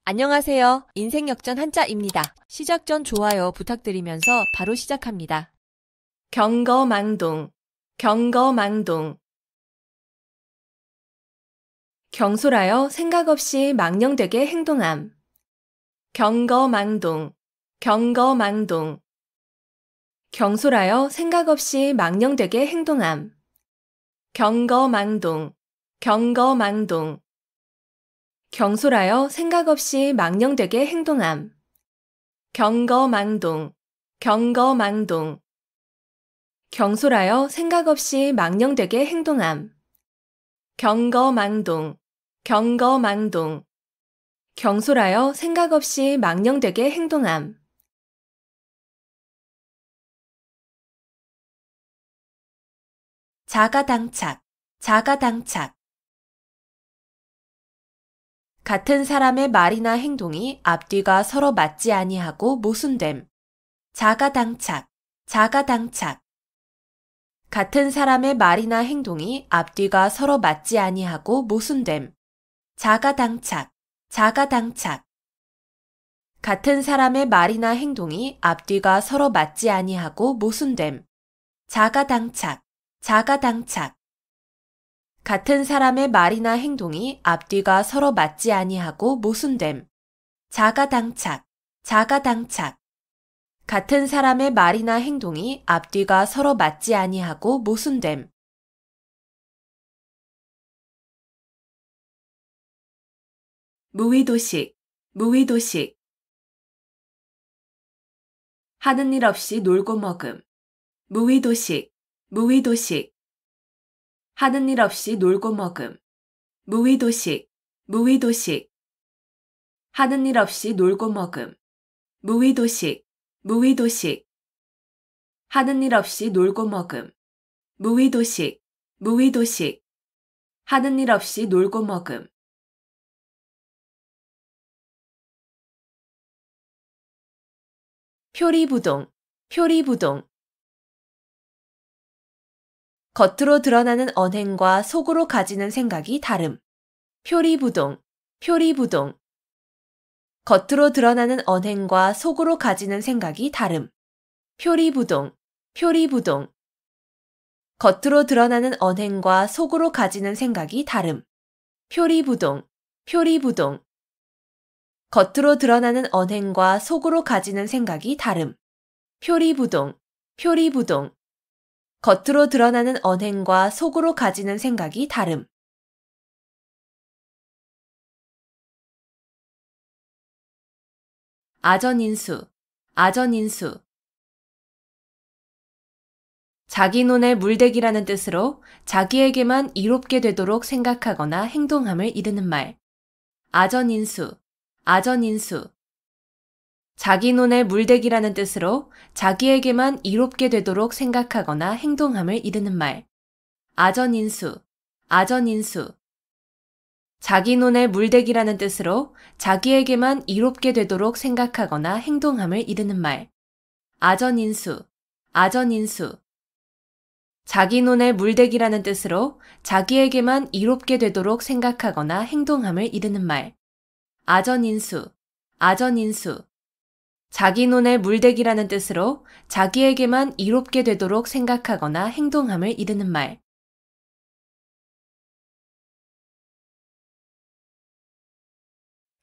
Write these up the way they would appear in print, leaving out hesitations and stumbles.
안녕하세요. 인생역전 한자입니다. 시작 전 좋아요 부탁드리면서 바로 시작합니다. 경거망동, 경거망동. 경솔하여 생각 없이 망령되게 행동함. 경거망동, 경거망동. 경솔하여 생각 없이 망령되게 행동함. 경거망동, 경거망동. 경솔하여 생각 없이 망령되게 행동함. 경거망동, 경거망동. 경솔하여 생각 없이 망령되게 행동함. 경거망동, 경거망동. 경솔하여 생각 없이 망령되게 행동함. 자가당착, 자가당착. 같은 사람의 말이나 행동이 앞뒤가 서로 맞지 아니하고 모순됨. 자가당착, 자가당착. 같은 사람의 말이나 행동이 앞뒤가 서로 맞지 아니하고 모순됨. 자가당착, 자가당착. 같은 사람의 말이나 행동이 앞뒤가 서로 맞지 아니하고 모순됨. 자가당착, 자가당착. 같은 사람의 말이나 행동이 앞뒤가 서로 맞지 아니하고 모순됨. 자가당착, 자가당착. 같은 사람의 말이나 행동이 앞뒤가 서로 맞지 아니하고 모순됨. 무의도식, 무의도식. 하는 일 없이 놀고 먹음. 무의도식, 무의도식. 하는 일 없이 놀고 먹음. 무의도식, 무의도식. 하는 일 없이 놀고 먹음. 무의도식, 무의도식. 하는 일 없이 놀고 먹음. 무의도식, 무의도식. 하는 일 없이 놀고 먹음. 표리부동, 표리부동. 겉으로 드러나는 언행과 속으로 가지는 생각이 다름. 표리부동, 표리부동. 겉으로 드러나는 언행과 속으로 가지는 생각이 다름. 표리부동, 표리부동. 겉으로 드러나는 언행과 속으로 가지는 생각이 다름. 표리부동, 표리부동. 겉으로 드러나는 언행과 속으로 가지는 생각이 다름. 표리부동, 표리부동. 겉으로 드러나는 언행과 속으로 가지는 생각이 다름. 아전인수, 아전인수. 자기 논에 물대기라는 뜻으로 자기에게만 이롭게 되도록 생각하거나 행동함을 이르는 말. 아전인수, 아전인수. 자기 논에 물대기라는 뜻으로 자기에게만 이롭게 되도록 생각하거나 행동함을 이르는 말. 아전인수, 아전인수. 자기 논에 물대기라는 뜻으로 자기에게만 이롭게 되도록 생각하거나 행동함을 이르는 말. 아전인수, 아전인수. 자기 논에 물대기라는 뜻으로 자기에게만 이롭게 되도록 생각하거나 행동함을 이르는 말. 아전인수, 아전인수. 자기 논에 물대기라는 뜻으로 자기에게만 이롭게 되도록 생각하거나 행동함을 이르는 말.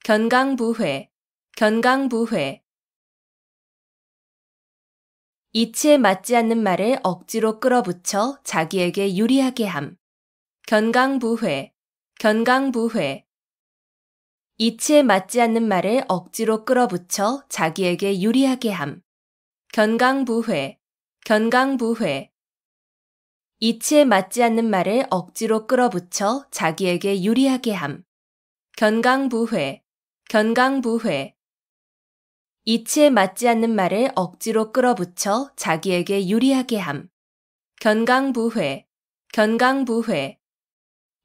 견강부회, 견강부회. 이치에 맞지 않는 말을 억지로 끌어붙여 자기에게 유리하게 함. 견강부회, 견강부회. 이치에 맞지 않는 말을 억지로 끌어붙여 자기에게 유리하게 함. 견강부회, 견강부회. 이치에 맞지 않는 말을 억지로 끌어붙여 자기에게 유리하게 함. 견강부회, 견강부회. 이치에 맞지 않는 말을 억지로 끌어붙여 자기에게 유리하게 함. 견강부회, 견강부회.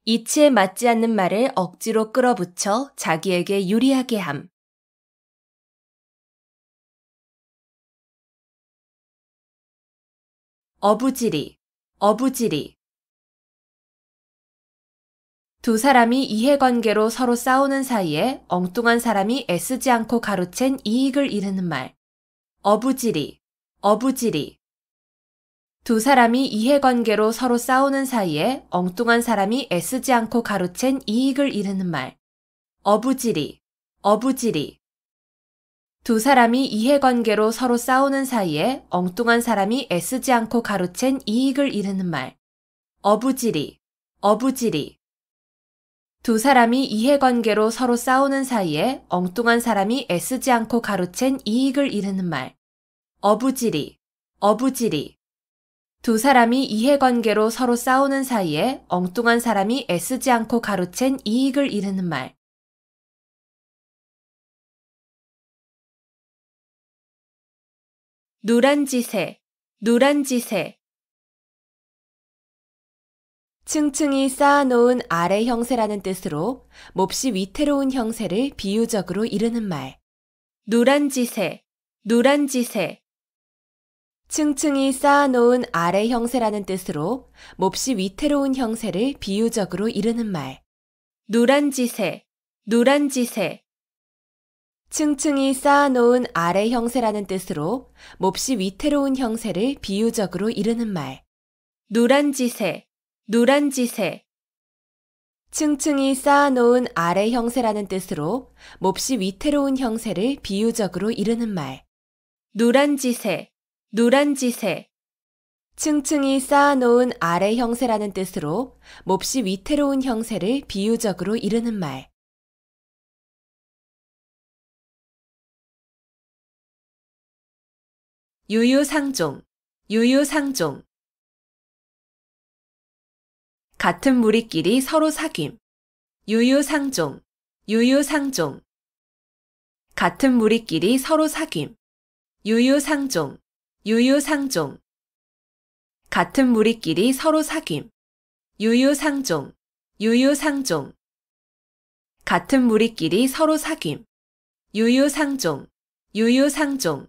이치에 맞지 않는 말을 억지로 끌어붙여 자기에게 유리하게 함. 어부지리, 어부지리. 두 사람이 이해관계로 서로 싸우는 사이에 엉뚱한 사람이 애쓰지 않고 가로챈 이익을 이르는 말. 어부지리, 어부지리. 두 사람이 이해관계로 서로 싸우는 사이에 엉뚱한 사람이 애쓰지 않고 가로챈 이익을 이르는 말. 어부지리, 어부지리. 두 사람이 이해관계로 서로 싸우는 사이에 엉뚱한 사람이 애쓰지 않고 가로챈 이익을 이르는 말. 어부지리, 어부지리. 두 사람이 이해관계로 서로 싸우는 사이에 엉뚱한 사람이 애쓰지 않고 가로챈 이익을 이르는 말. 어부지리, 어부지리. 두 사람이 이해관계로 서로 싸우는 사이에 엉뚱한 사람이 애쓰지 않고 가로챈 이익을 이르는 말. 누란지세, 누란지세. 층층이 쌓아놓은 아래 형세라는 뜻으로 몹시 위태로운 형세를 비유적으로 이르는 말. 누란지세, 누란지세. 층층이 쌓아놓은 아래 형세라는 뜻으로 몹시 위태로운 형세를 비유적으로 이르는 말. 누란지세, 누란지세. 층층이 쌓아놓은 아래 형세라는 뜻으로 몹시 위태로운 형세를 비유적으로 이르는 말. 누란지세, 누란지세. 층층이 쌓아놓은 아래 형세라는 뜻으로 몹시 위태로운 형세를 비유적으로 이르는 말. 누란지세, 누란지세. 층층이 쌓아놓은 아래 형세라는 뜻으로 몹시 위태로운 형세를 비유적으로 이르는 말. 유유상종, 유유상종. 같은 무리끼리 서로 사귐. 유유상종, 유유상종. 같은 무리끼리 서로 사귐. 유유상종, 유유상종. 같은 무리끼리 서로 사귐. 유유상종, 유유상종. 같은 무리끼리 서로 사귐. 유유상종, 유유상종.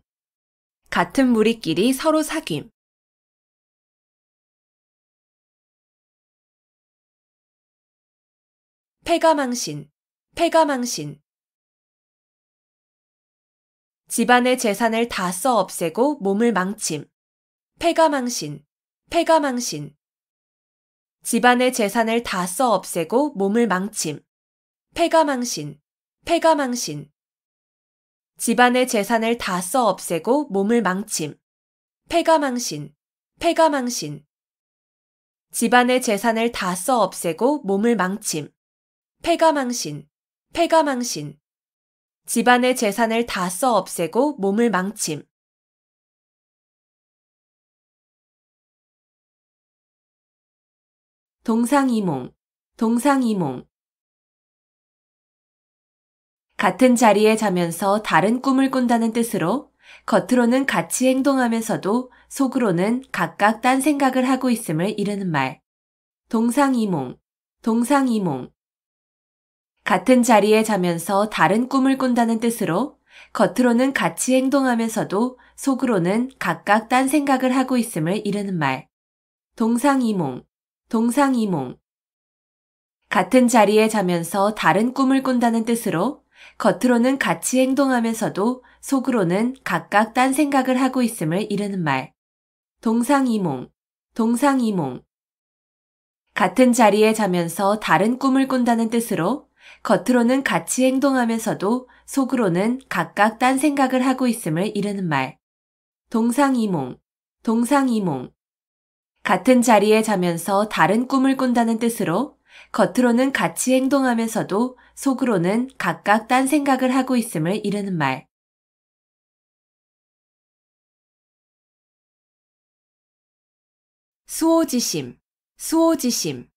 같은 무리끼리 서로 사귐. 패가망신, 패가망신. 집안의 재산을 다 써 없애고 몸을 망침. 패가망신, 패가망신. 집안의 재산을 다 써 없애고 몸을 망침. 패가망신, 패가망신. 집안의 재산을 다 써 없애고 몸을 망침. 패가망신, 패가망신. 집안의 재산을 다 써 없애고 몸을 망침. 패가망신, 패가망신. 집안의 재산을 다 써 없애고 몸을 망침. 동상이몽, 동상이몽. 같은 자리에 자면서 다른 꿈을 꾼다는 뜻으로 겉으로는 같이 행동하면서도 속으로는 각각 딴 생각을 하고 있음을 이르는 말. 동상이몽, 동상이몽. 같은 자리에 자면서 다른 꿈을 꾼다는 뜻으로 겉으로는 같이 행동하면서도 속으로는 각각 딴 생각을 하고 있음을 이르는 말. 동상이몽, 동상이몽. 같은 자리에 자면서 다른 꿈을 꾼다는 뜻으로 겉으로는 같이 행동하면서도 속으로는 각각 딴 생각을 하고 있음을 이르는 말. 동상이몽, 동상이몽. 같은 자리에 자면서 다른 꿈을 꾼다는 뜻으로 겉으로는 같이 행동하면서도 속으로는 각각 딴 생각을 하고 있음을 이르는 말. 동상이몽, 동상이몽. 같은 자리에 자면서 다른 꿈을 꾼다는 뜻으로 겉으로는 같이 행동하면서도 속으로는 각각 딴 생각을 하고 있음을 이르는 말. 수오지심, 수오지심.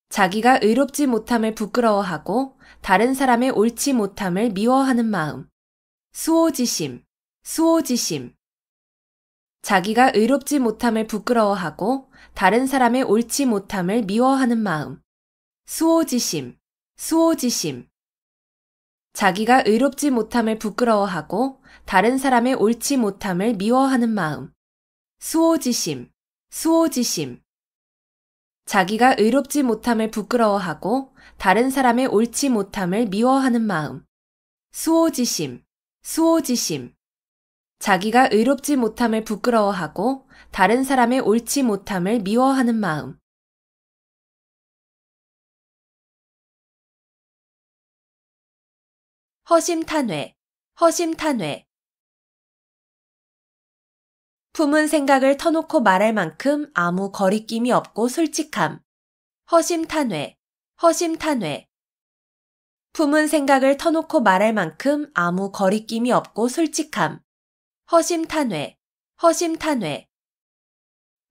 자기가 의롭지 못함을 부끄러워하고 다른 사람의 옳지 못함을 미워하는 마음. 수오지심, 수오지심. 자기가 의롭지 못함을 부끄러워하고 다른 사람의 옳지 못함을 미워하는 마음. 수오지심, 수오지심. 자기가 의롭지 못함을 부끄러워하고 다른 사람의 옳지 못함을 미워하는 마음. 수오지심, 수오지심. 자기가 의롭지 못함을 부끄러워하고 다른 사람의 옳지 못함을 미워하는 마음. 수오지심, 수오지심. 자기가 의롭지 못함을 부끄러워하고 다른 사람의 옳지 못함을 미워하는 마음. 허심탄회, 허심탄회. 품은 생각을 터놓고 말할 만큼 아무 거리낌이 없고 솔직함. 허심탄회, 허심탄회. 품은 생각을 터놓고 말할 만큼 아무 거리낌이 없고 솔직함. 허심탄회, 허심탄회.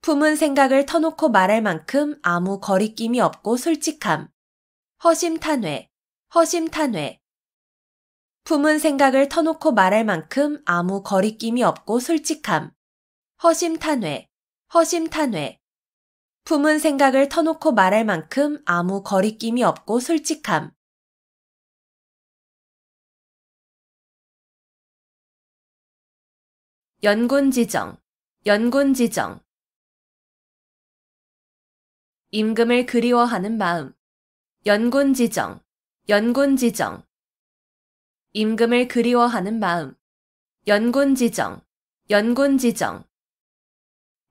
품은 생각을 터놓고 말할 만큼 아무 거리낌이 없고 솔직함. 허심탄회, 허심탄회. 품은 생각을 터놓고 말할 만큼 아무 거리낌이 없고 솔직함. 허심탄회, 허심탄회. 품은 생각을 터놓고 말할 만큼 아무 거리낌이 없고 솔직함. 연곤지정, 연곤지정. 임금을 그리워하는 마음. 연곤지정, 연곤지정. 임금을 그리워하는 마음. 연곤지정, 연곤지정.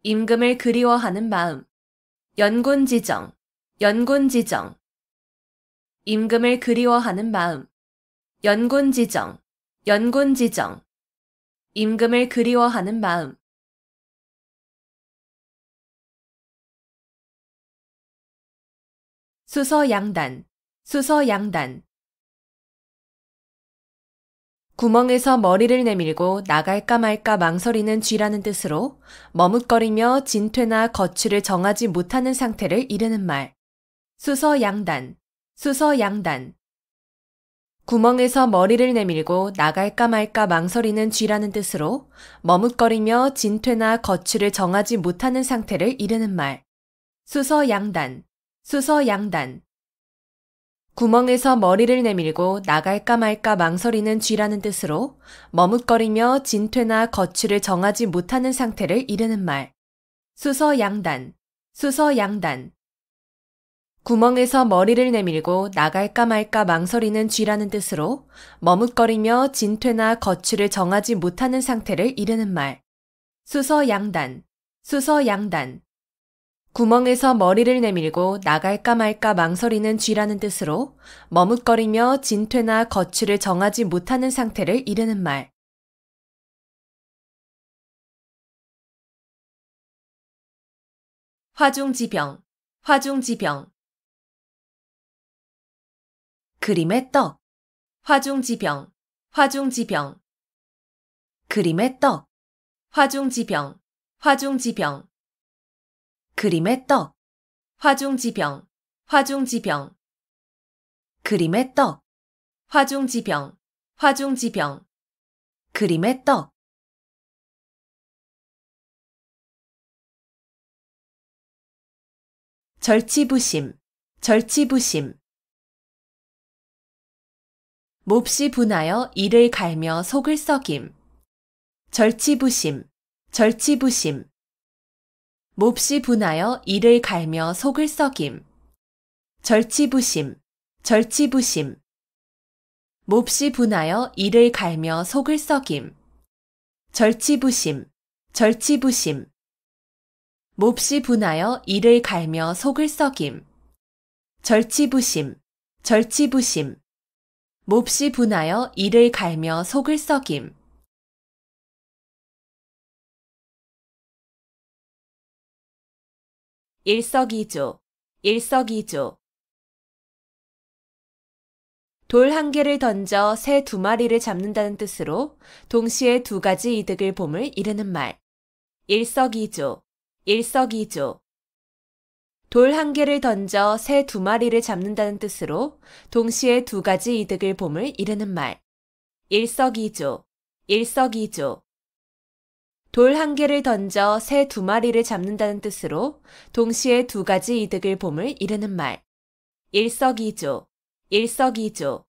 임금을 그리워하는 마음. 연곤지정, 연곤지정. 임금을 그리워하는 마음. 연곤지정, 연곤지정. 임금을 그리워하는 마음. 수서양단, 수서양단. 구멍에서 머리를 내밀고 나갈까 말까 망설이는 쥐라는 뜻으로 머뭇거리며 진퇴나 거취를 정하지 못하는 상태를 이르는 말. 수서양단, 수서양단. 구멍에서 머리를 내밀고 나갈까 말까 망설이는 쥐라는 뜻으로 머뭇거리며 진퇴나 거취를 정하지 못하는 상태를 이르는 말. 수서양단, 수서양단. 구멍에서 머리를 내밀고 나갈까 말까 망설이는 쥐라는 뜻으로 머뭇거리며 진퇴나 거취를 정하지 못하는 상태를 이르는 말. 수서양단, 수서양단. 구멍에서 머리를 내밀고 나갈까 말까 망설이는 쥐라는 뜻으로 머뭇거리며 진퇴나 거취를 정하지 못하는 상태를 이르는 말. 수서양단, 수서양단. 구멍에서 머리를 내밀고 나갈까 말까 망설이는 쥐라는 뜻으로 머뭇거리며 진퇴나 거취를 정하지 못하는 상태를 이르는 말. 화중지병, 화중지병. 그림의 떡, 화중지병, 화중지병. 그림의 떡, 화중지병, 화중지병. 그림의 떡, 화중지병, 화중지병. 그림의 떡, 화중지병, 화중지병. 그림의 떡. 절치부심, 절치부심. 몹시 분하여 이를 갈며 속을 썩임. 절치부심, 절치부심. 몹시 분하여 이를 갈며 속을 썩임. 절치부심, 절치부심. 몹시 분하여 이를 갈며 속을 썩임. 절치부심, 절치부심. 몹시 분하여 이를 갈며 속을 썩임. 절치부심, 절치부심. 몹시 분하여 이를 갈며 속을 썩임. 일석이조, 일석이조. 돌 한 개를 던져 새 두 마리를 잡는다는 뜻으로 동시에 두 가지 이득을 봄을 이르는 말. 일석이조, 일석이조. 돌 한 개를 던져 새 두 마리를 잡는다는 뜻으로 동시에 두 가지 이득을 봄을 이르는 말. 일석이조, 일석이조. 돌 한 개를 던져 새 두 마리를 잡는다는 뜻으로 동시에 두 가지 이득을 봄을 이르는 말. 일석이조, 일석이조.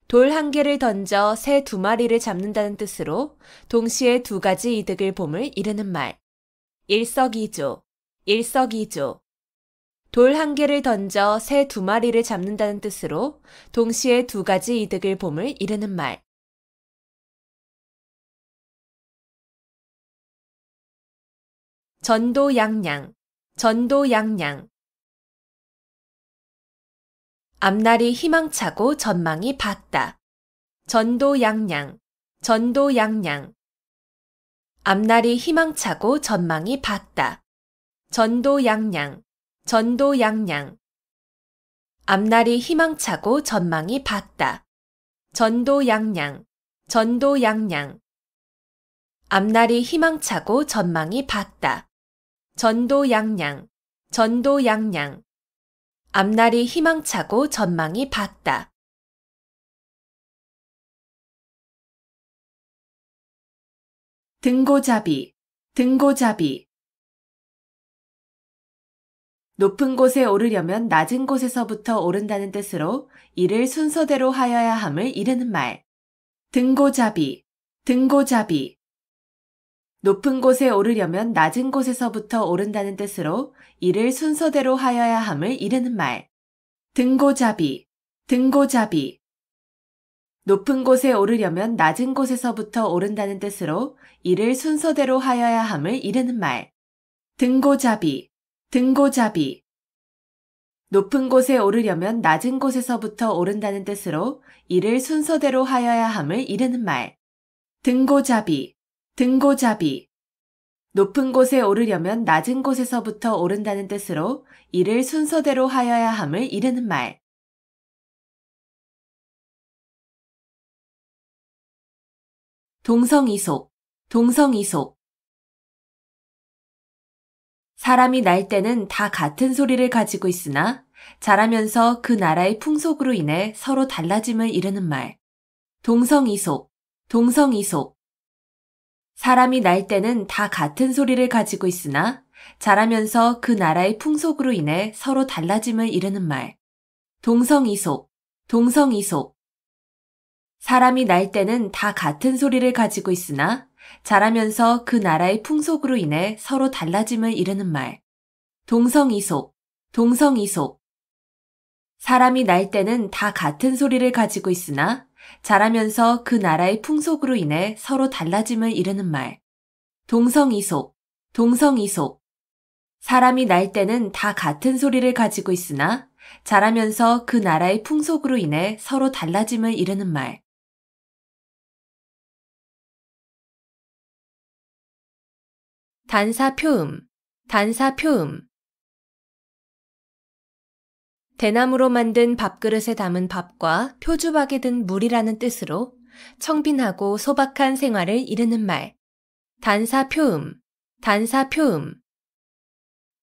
돌 한 개를 던져 새 두 마리를 잡는다는 뜻으로 동시에 두 가지 이득을 봄을 이르는 말. 일석이조, 일석이조. 돌 한 개를 던져 새 두 마리를 잡는다는 뜻으로 동시에 두 가지 이득을 봄을 이르는 말. 전도양양, 전도양양. 앞날이 희망차고 전망이 밝다. 전도양양, 전도양양. 앞날이 희망차고 전망이 밝다. 전도양양, 전도양양. 앞날이 희망차고 전망이 밝다. 전도양양, 전도양양. 앞날이 희망차고 전망이 밝다. 전도양양, 전도양양. 앞날이 희망차고 전망이 밝다. 등고잡이, 등고잡이. 높은 곳에 오르려면 낮은 곳에서부터 오른다는 뜻으로 이를 순서대로 하여야 함을 이르는 말. 등고잡이, 등고잡이. 높은 곳에 오르려면 낮은 곳에서부터 오른다는 뜻으로 이를 순서대로 하여야 함을 이르는 말. 등고잡이, 등고잡이. 높은 곳에 오르려면 낮은 곳에서부터 오른다는 뜻으로 이를 순서대로 하여야 함을 이르는 말. 등고잡이, 등고잡이. 높은 곳에 오르려면 낮은 곳에서부터 오른다는 뜻으로 이를 순서대로 하여야 함을 이르는 말. 등고잡이, 등고잡이. 높은 곳에 오르려면 낮은 곳에서부터 오른다는 뜻으로 이를 순서대로 하여야 함을 이르는 말. 동성이속, 동성이속. 사람이 날 때는 다 같은 소리를 가지고 있으나 자라면서 그 나라의 풍속으로 인해 서로 달라짐을 이르는 말. 동성이속, 동성이속. 사람이 날 때는 다 같은 소리를 가지고 있으나 자라면서 그 나라의 풍속으로 인해 서로 달라짐을 이르는 말. 동성이속, 동성이속. 사람이 날 때는 다 같은 소리를 가지고 있으나 자라면서 그 나라의 풍속으로 인해 서로 달라짐을 이르는 말. 동성이속, 동성이속. 사람이 날 때는 다 같은 소리를 가지고 있으나 자라면서 그 나라의 풍속으로 인해 서로 달라짐을 이르는 말. 동성이속, 동성이속. 사람이 날 때는 다 같은 소리를 가지고 있으나 자라면서 그 나라의 풍속으로 인해 서로 달라짐을 이르는 말. 단사표음, 단사표음. 대나무로 만든 밥그릇에 담은 밥과 표주박에 든 물이라는 뜻으로 청빈하고 소박한 생활을 이르는 말. 단사표음, 단사표음.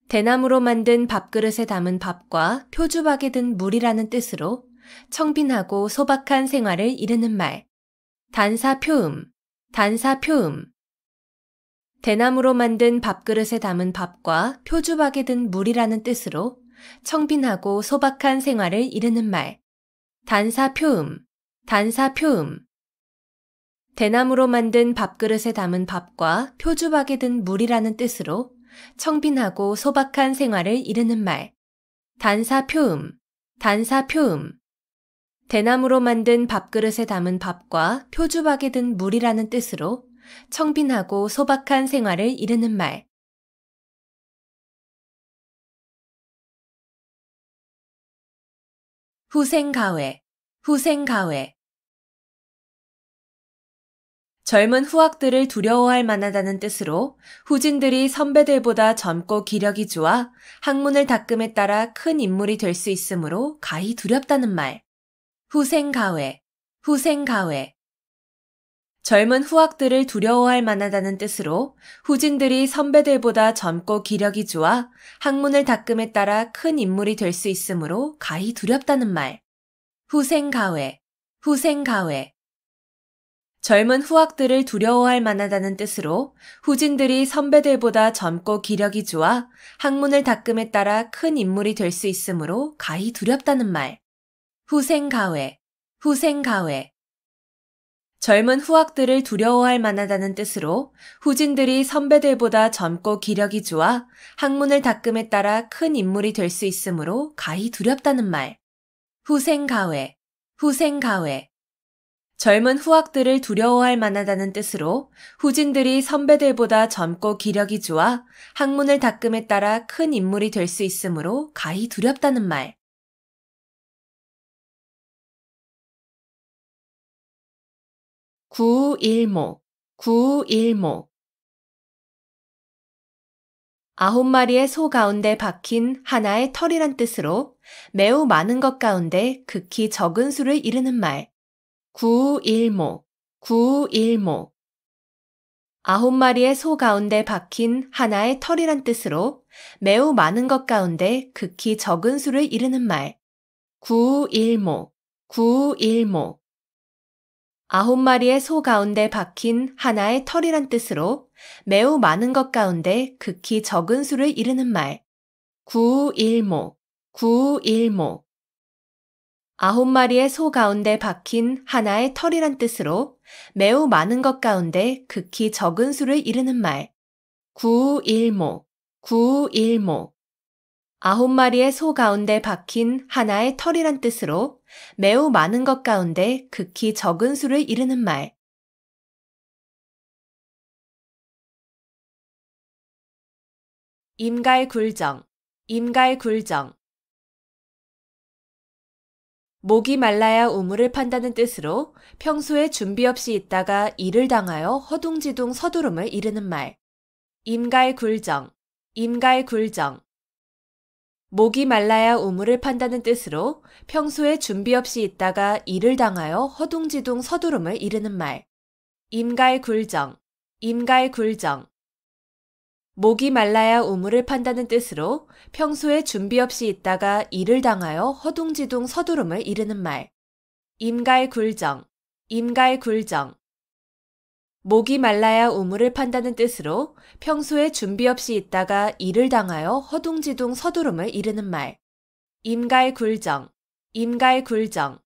대나무로 만든 밥그릇에 담은 밥과 표주박에 든 물이라는 뜻으로 청빈하고 소박한 생활을 이르는 말. 단사표음, 단사표음. 대나무로 만든 밥그릇에 담은 밥과 표주박에 든 물이라는 뜻으로 청빈하고 소박한 생활을 이르는 말. 단사표음, 단사표음. 대나무로 만든 밥그릇에 담은 밥과 표주박에 든 물이라는 뜻으로 청빈하고 소박한 생활을 이르는 말. 단사표음, 단사표음. 대나무로 만든 밥그릇에 담은 밥과 표주박에 든 물이라는 뜻으로 청빈하고 소박한 생활을 이르는 말. 후생가회, 후생가회. 젊은 후학들을 두려워할 만하다는 뜻으로 후진들이 선배들보다 젊고 기력이 좋아 학문을 닦음에 따라 큰 인물이 될 수 있으므로 가히 두렵다는 말. 후생가회, 후생가회. 젊은 후학들을 두려워할 만하다는 뜻으로 후진들이 선배들보다 젊고 기력이 좋아 학문을 닦음에 따라 큰 인물이 될 수 있으므로 가히 두렵다는 말. 후생가회, 후생가회. 젊은 후학들을 두려워할 만하다는 뜻으로 후진들이 선배들보다 젊고 기력이 좋아 학문을 닦음에 따라 큰 인물이 될 수 있으므로 가히 두렵다는 말. 후생가회, 후생가회. 젊은 후학들을 두려워할 만하다는 뜻으로 후진들이 선배들보다 젊고 기력이 좋아 학문을 닦음에 따라 큰 인물이 될 수 있으므로 가히 두렵다는 말. 후생가회, 후생가회. 젊은 후학들을 두려워할 만하다는 뜻으로 후진들이 선배들보다 젊고 기력이 좋아 학문을 닦음에 따라 큰 인물이 될 수 있으므로 가히 두렵다는 말. 구일목, 구일목. 9마리의 소 가운데 박힌 하나의 털이란 뜻으로 매우 많은 것 가운데 극히 적은 수를 이르는 말. 구일목, 구일목. 9마리의 소 가운데 박힌 하나의 털이란 뜻으로 매우 많은 것 가운데 극히 적은 수를 이르는 말. 구일목, 구일목. 9마리의 소 가운데 박힌 하나의 털이란 뜻으로 매우 많은 것 가운데 극히 적은 수를 이르는 말. 구일목, 구일목. 9마리의 소 가운데 박힌 하나의 털이란 뜻으로 매우 많은 것 가운데 극히 적은 수를 이르는 말. 구일목, 구일목. 9마리의 소 가운데 박힌 하나의 털이란 뜻으로 매우 많은 것 가운데 극히 적은 수를 이르는 말. 임갈굴정, 임갈굴정. 목이 말라야 우물을 판다는 뜻으로 평소에 준비 없이 있다가 일을 당하여 허둥지둥 서두름을 이르는 말. 임갈굴정, 임갈굴정. 목이 말라야 우물을 판다는 뜻으로 평소에 준비 없이 있다가 일을 당하여 허둥지둥 서두름을 이르는 말. 임갈굴정, 임갈굴정. 목이 말라야 우물을 판다는 뜻으로 평소에 준비 없이 있다가 일을 당하여 허둥지둥 서두름을 이르는 말. 임갈굴정, 임갈굴정. 목이 말라야 우물을 판다는 뜻으로 평소에 준비 없이 있다가 일을 당하여 허둥지둥 서두름을 이르는 말. 임갈굴정, 임갈굴정.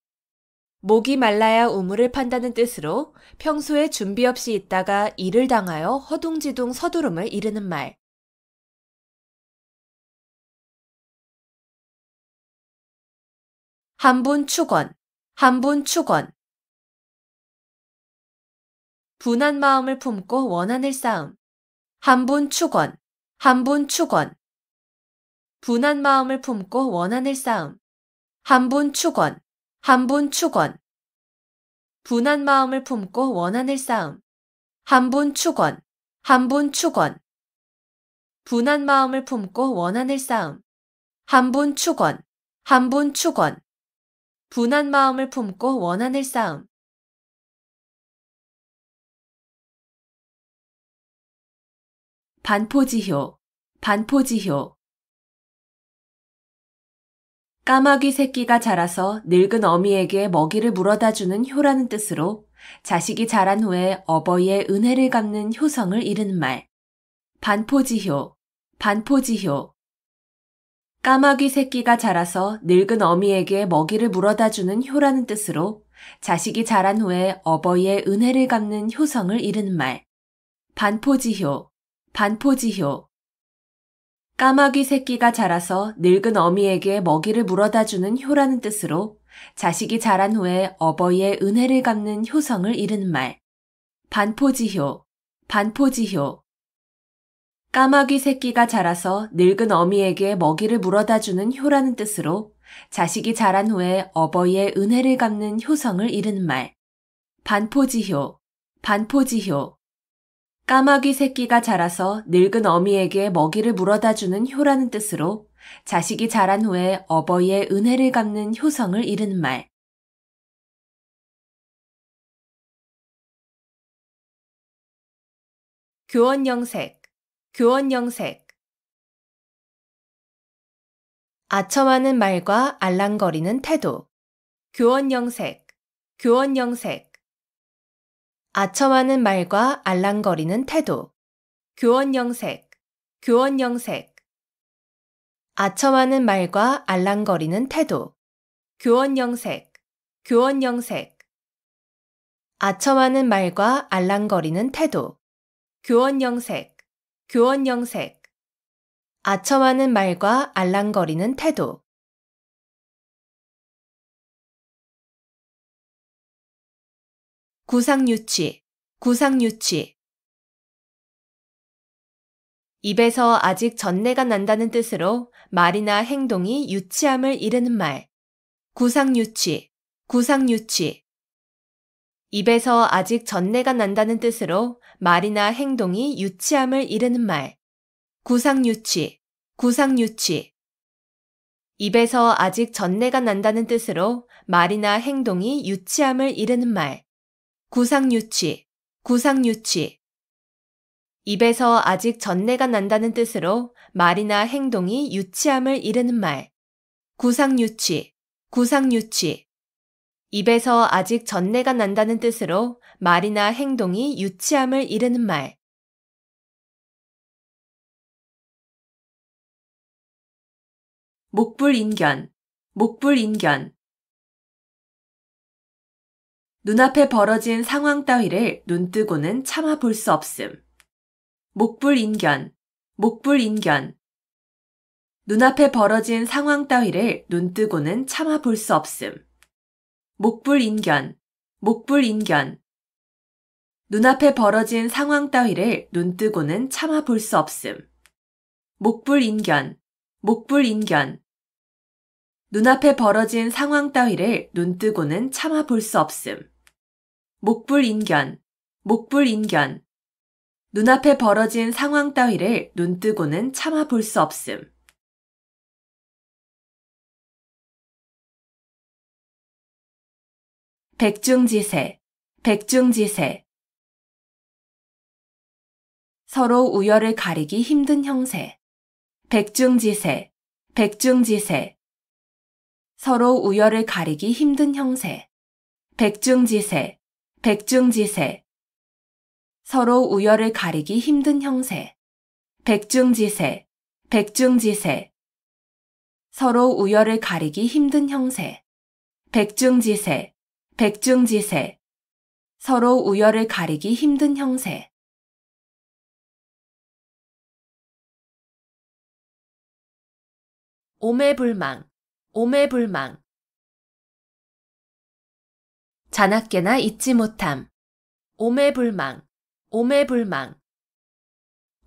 목이 말라야 우물을 판다는 뜻으로 평소에 준비 없이 있다가 일을 당하여 허둥지둥 서두름을 이르는 말. 한분축원, 한분축원. 분한 마음을 품고 원한을 쌓음. 한분축원, 한분축원. 분한 마음을 품고 원한을 쌓음. 한분축원, 한분축원. 분한 마음을 품고 원한을 쌓음. 한분축원, 한분축원. 분한 마음을 품고 원한을 쌓음. 한분축원, 한분축원. 분한 마음을 품고 원한을 쌓음. 반포지효, 반포지효. 까마귀 새끼가 자라서 늙은 어미에게 먹이를 물어다 주는 효라는 뜻으로 자식이 자란 후에 어버이의 은혜를 갚는 효성을 이르는 말. 반포지효, 반포지효. 까마귀 새끼가 자라서 늙은 어미에게 먹이를 물어다 주는 효라는 뜻으로 자식이 자란 후에 어버이의 은혜를 갚는 효성을 이르는 말. 반포지효, 반포지효. 까마귀 새끼가 자라서 늙은 어미에게 먹이를 물어다 주는 효라는 뜻으로 자식이 자란 후에 어버이의 은혜를 갚는 효성을 이르는 말. 반포지효, 반포지효. 까마귀 새끼가 자라서 늙은 어미에게 먹이를 물어다 주는 효라는 뜻으로 자식이 자란 후에 어버이의 은혜를 갚는 효성을 이르는 말. 반포지효, 반포지효. 까마귀 새끼가 자라서 늙은 어미에게 먹이를 물어다 주는 효라는 뜻으로 자식이 자란 후에 어버이의 은혜를 갚는 효성을 이르는 말. 교원영색, 교원영색. 아첨하는 말과 알랑거리는 태도. 교원영색, 교원영색. 아첨하는 말과 알랑거리는 태도. 교원영색, 교원영색. 아첨하는 말과 알랑거리는 태도. 교원영색, 교원영색. 아첨하는 말과 알랑거리는 태도. 교원영색, 교원영색. 아첨하는 말과 알랑거리는 태도. 구상유치, 구상유치. 입에서 아직 전내가 난다는 뜻으로 말이나 행동이 유치함을 이르는 말. 구상유치, 구상유치. 입에서 아직 전내가 난다는 뜻으로 말이나 행동이 유치함을 이르는 말. 구상유치, 구상유치. 입에서 아직 전내가 난다는 뜻으로 말이나 행동이 유치함을 이르는 말. 구상유치, 구상유치. 입에서 아직 전내가 난다는 뜻으로 말이나 행동이 유치함을 이르는 말. 구상유치, 구상유치. 입에서 아직 전내가 난다는 뜻으로 말이나 행동이 유치함을 이르는 말. 목불인견, 목불인견. 눈앞에 벌어진 상황 따위를 눈뜨고는 참아 볼 수 없음. 목불인견, 목불인견. 눈앞에 벌어진 상황 따위를 눈뜨고는 참아 볼 수 없음. 목불인견, 목불인견. 눈앞에 벌어진 상황 따위를 눈뜨고는 참아 볼 수 없음. 목불인견, 목불인견. 눈앞에 벌어진 상황 따위를 눈뜨고는 참아 볼 수 없음. 목불인견, 목불인견. 눈앞에 벌어진 상황 따위를 눈뜨고는 참아 볼 수 없음. 백중지세, 백중지세. 서로 우열을 가리기 힘든 형세. 백중지세, 백중지세. 서로 우열을 가리기 힘든 형세. 백중지세, 백중지세. 서로 우열을 가리기 힘든 형세. 백중지세, 백중지세. 서로 우열을 가리기 힘든 형세. 백중지세, 백중지세. 서로 우열을 가리기 힘든 형세. 오매불망, 오매불망. 자나깨나 잊지 못함. 오매불망, 오매불망.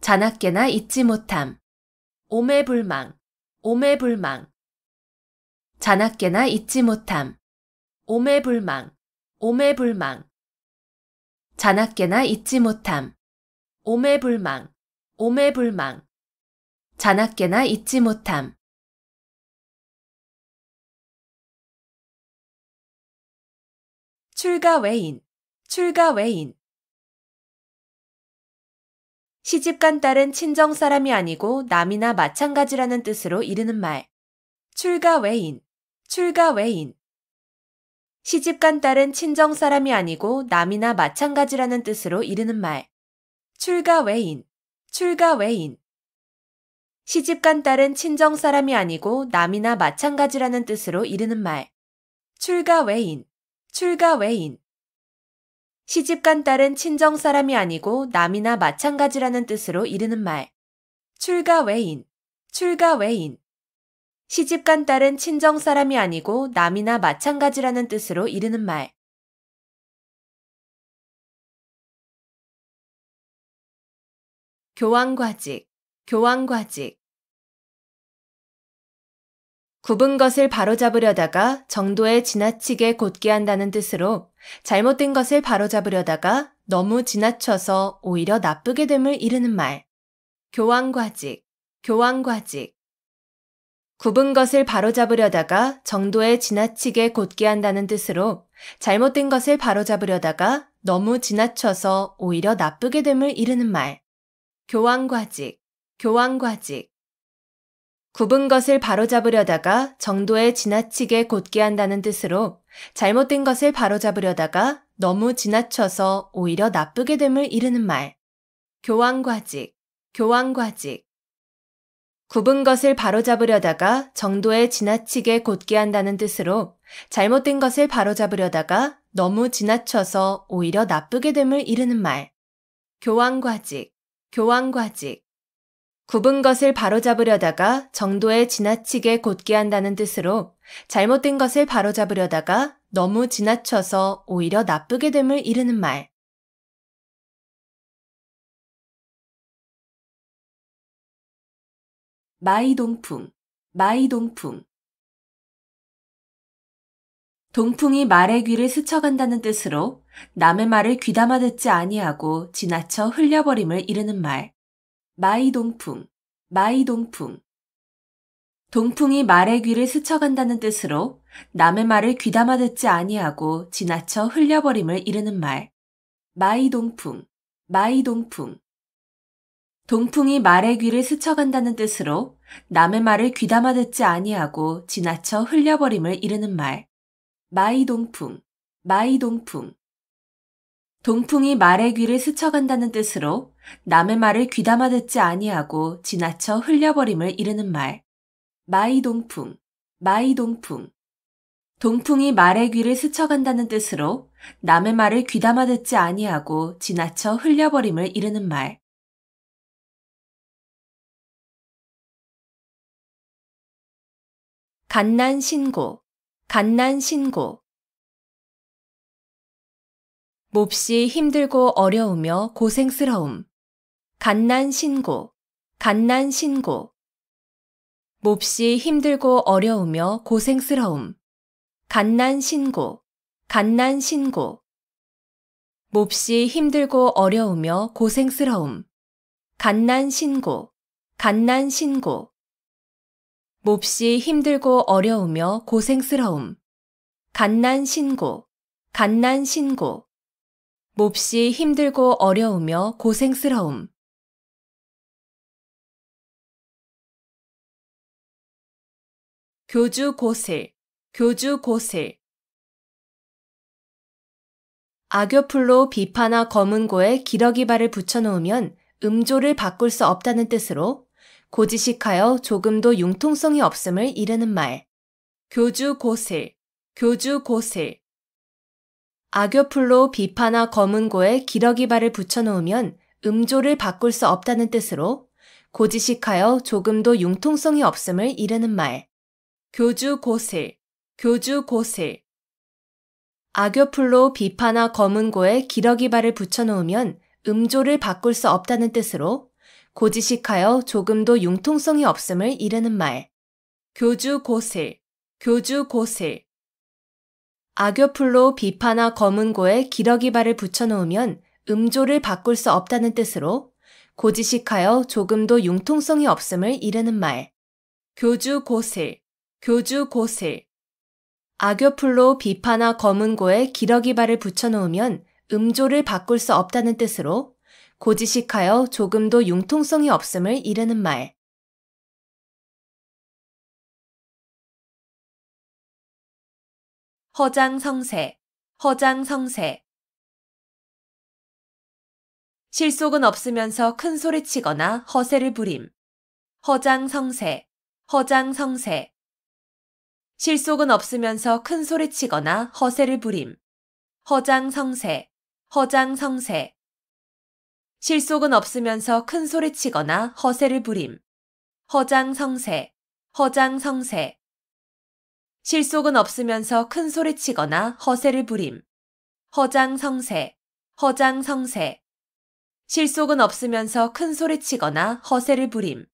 자나깨나 잊지 못함. 오매불망, 오매불망. 자나깨나 잊지 못함. 오매불망, 오매불망. 자나깨나 잊지 못함. 오매불망, 오매불망. 자나깨나 잊지 못함. 출가외인, 출가외인. 시집간 딸은 친정 사람이 아니고 남이나 마찬가지라는 뜻으로 이르는 말. 출가외인, 출가외인. 시집간 딸은 친정 사람이 아니고 남이나 마찬가지라는 뜻으로 이르는 말. 출가외인, 출가외인. 시집간 딸은 친정 사람이 아니고 남이나 마찬가지라는 뜻으로 이르는 말. 출가외인, 출가외인. 시집간 딸은 친정 사람이 아니고 남이나 마찬가지라는 뜻으로 이르는 말. 출가외인, 출가외인. 시집간 딸은 친정 사람이 아니고 남이나 마찬가지라는 뜻으로 이르는 말. 교황과직, 교황과직. 굽은 것을 바로잡으려다가 정도에 지나치게 곧게 한다는 뜻으로 잘못된 것을 바로잡으려다가 너무 지나쳐서 오히려 나쁘게 됨을 이르는 말. 교황과직, 교황과직. 굽은 것을 바로잡으려다가 정도에 지나치게 곧게 한다는 뜻으로 잘못된 것을 바로잡으려다가 너무 지나쳐서 오히려 나쁘게 됨을 이르는 말. 교황과직, 교황과직. 굽은 것을 바로잡으려다가 정도에 지나치게 곧게 한다는 뜻으로 잘못된 것을 바로잡으려다가 너무 지나쳐서 오히려 나쁘게 됨을 이르는 말. 교황과직, 교황과직. 굽은 것을 바로잡으려다가 정도에 지나치게 곧게 한다는 뜻으로 잘못된 것을 바로잡으려다가 너무 지나쳐서 오히려 나쁘게 됨을 이르는 말. 교황과직, 교황과직. 굽은 것을 바로잡으려다가 정도에 지나치게 곧게 한다는 뜻으로 잘못된 것을 바로잡으려다가 너무 지나쳐서 오히려 나쁘게 됨을 이르는 말. 마이동풍, 마이동풍. 동풍이 말의 귀를 스쳐간다는 뜻으로 남의 말을 귀담아 듣지 아니하고 지나쳐 흘려버림을 이르는 말. 마이동풍, 마이동풍. 동풍이 말의 귀를 스쳐간다는 뜻으로 남의 말을 귀담아 듣지 아니하고 지나쳐 흘려버림을 이르는 말. 마이동풍, 마이동풍. 동풍이 말의 귀를 스쳐간다는 뜻으로 남의 말을 귀담아 듣지 아니하고 지나쳐 흘려버림을 이르는 말. 마이동풍, 마이동풍. 동풍이 말의 귀를 스쳐간다는 뜻으로 남의 말을 귀담아 듣지 아니하고 지나쳐 흘려버림을 이르는 말. 마이동풍, 마이동풍. 동풍이 말의 귀를 스쳐간다는 뜻으로 남의 말을 귀담아 듣지 아니하고 지나쳐 흘려버림을 이르는 말. 갓난신고, 갓난신고. 몹시 힘들고 어려우며 고생스러움. 갓난신고, 갓난신고. 몹시 힘들고 어려우며 고생스러움. 갓난신고, 갓난신고. 몹시 힘들고 어려우며 고생스러움. 갓난신고, 갓난신고. 몹시 힘들고 어려우며 고생스러움. 갓난신고, 갓난신고. 몹시 힘들고 어려우며 고생스러움. 교주고슬, 교주고슬. 악교풀로 비파나 검은고에 기러기발을 붙여놓으면 음조를 바꿀 수 없다는 뜻으로 고지식하여 조금도 융통성이 없음을 이르는 말. 교주고슬, 교주고슬. 악교풀로 비파나 검은고에 기러기발을 붙여놓으면 음조를 바꿀 수 없다는 뜻으로 고지식하여 조금도 융통성이 없음을 이르는 말. 교주고슬, 교주고슬. 악교풀로 비파나 검은고에 기러기발을 붙여놓으면 음조를 바꿀 수 없다는 뜻으로 고지식하여 조금도 융통성이 없음을 이르는 말. 교주고슬, 교주고슬. 악교풀로 비파나 검은고에 기러기발을 붙여놓으면 음조를 바꿀 수 없다는 뜻으로 고지식하여 조금도 융통성이 없음을 이르는 말. 교주고슬, 교주고슬. 악교풀로 비파나 검은고에 기러기발을 붙여놓으면 음조를 바꿀 수 없다는 뜻으로 고지식하여 조금도 융통성이 없음을 이르는 말. 허장성세, 허장성세. 실속은 없으면서 큰 소리치거나 허세를 부림. 허장성세, 허장성세. 실속은 없으면서 큰 소리치거나 허세를 부림. 허장성세, 허장성세. 실속은 없으면서 큰 소리치거나 허세를 부림. 허장성세, 허장성세. 실속은 없으면서 큰 소리치거나 허세를 부림. 허장성세, 허장성세. 실속은 없으면서 큰 소리치거나 허세를 부림.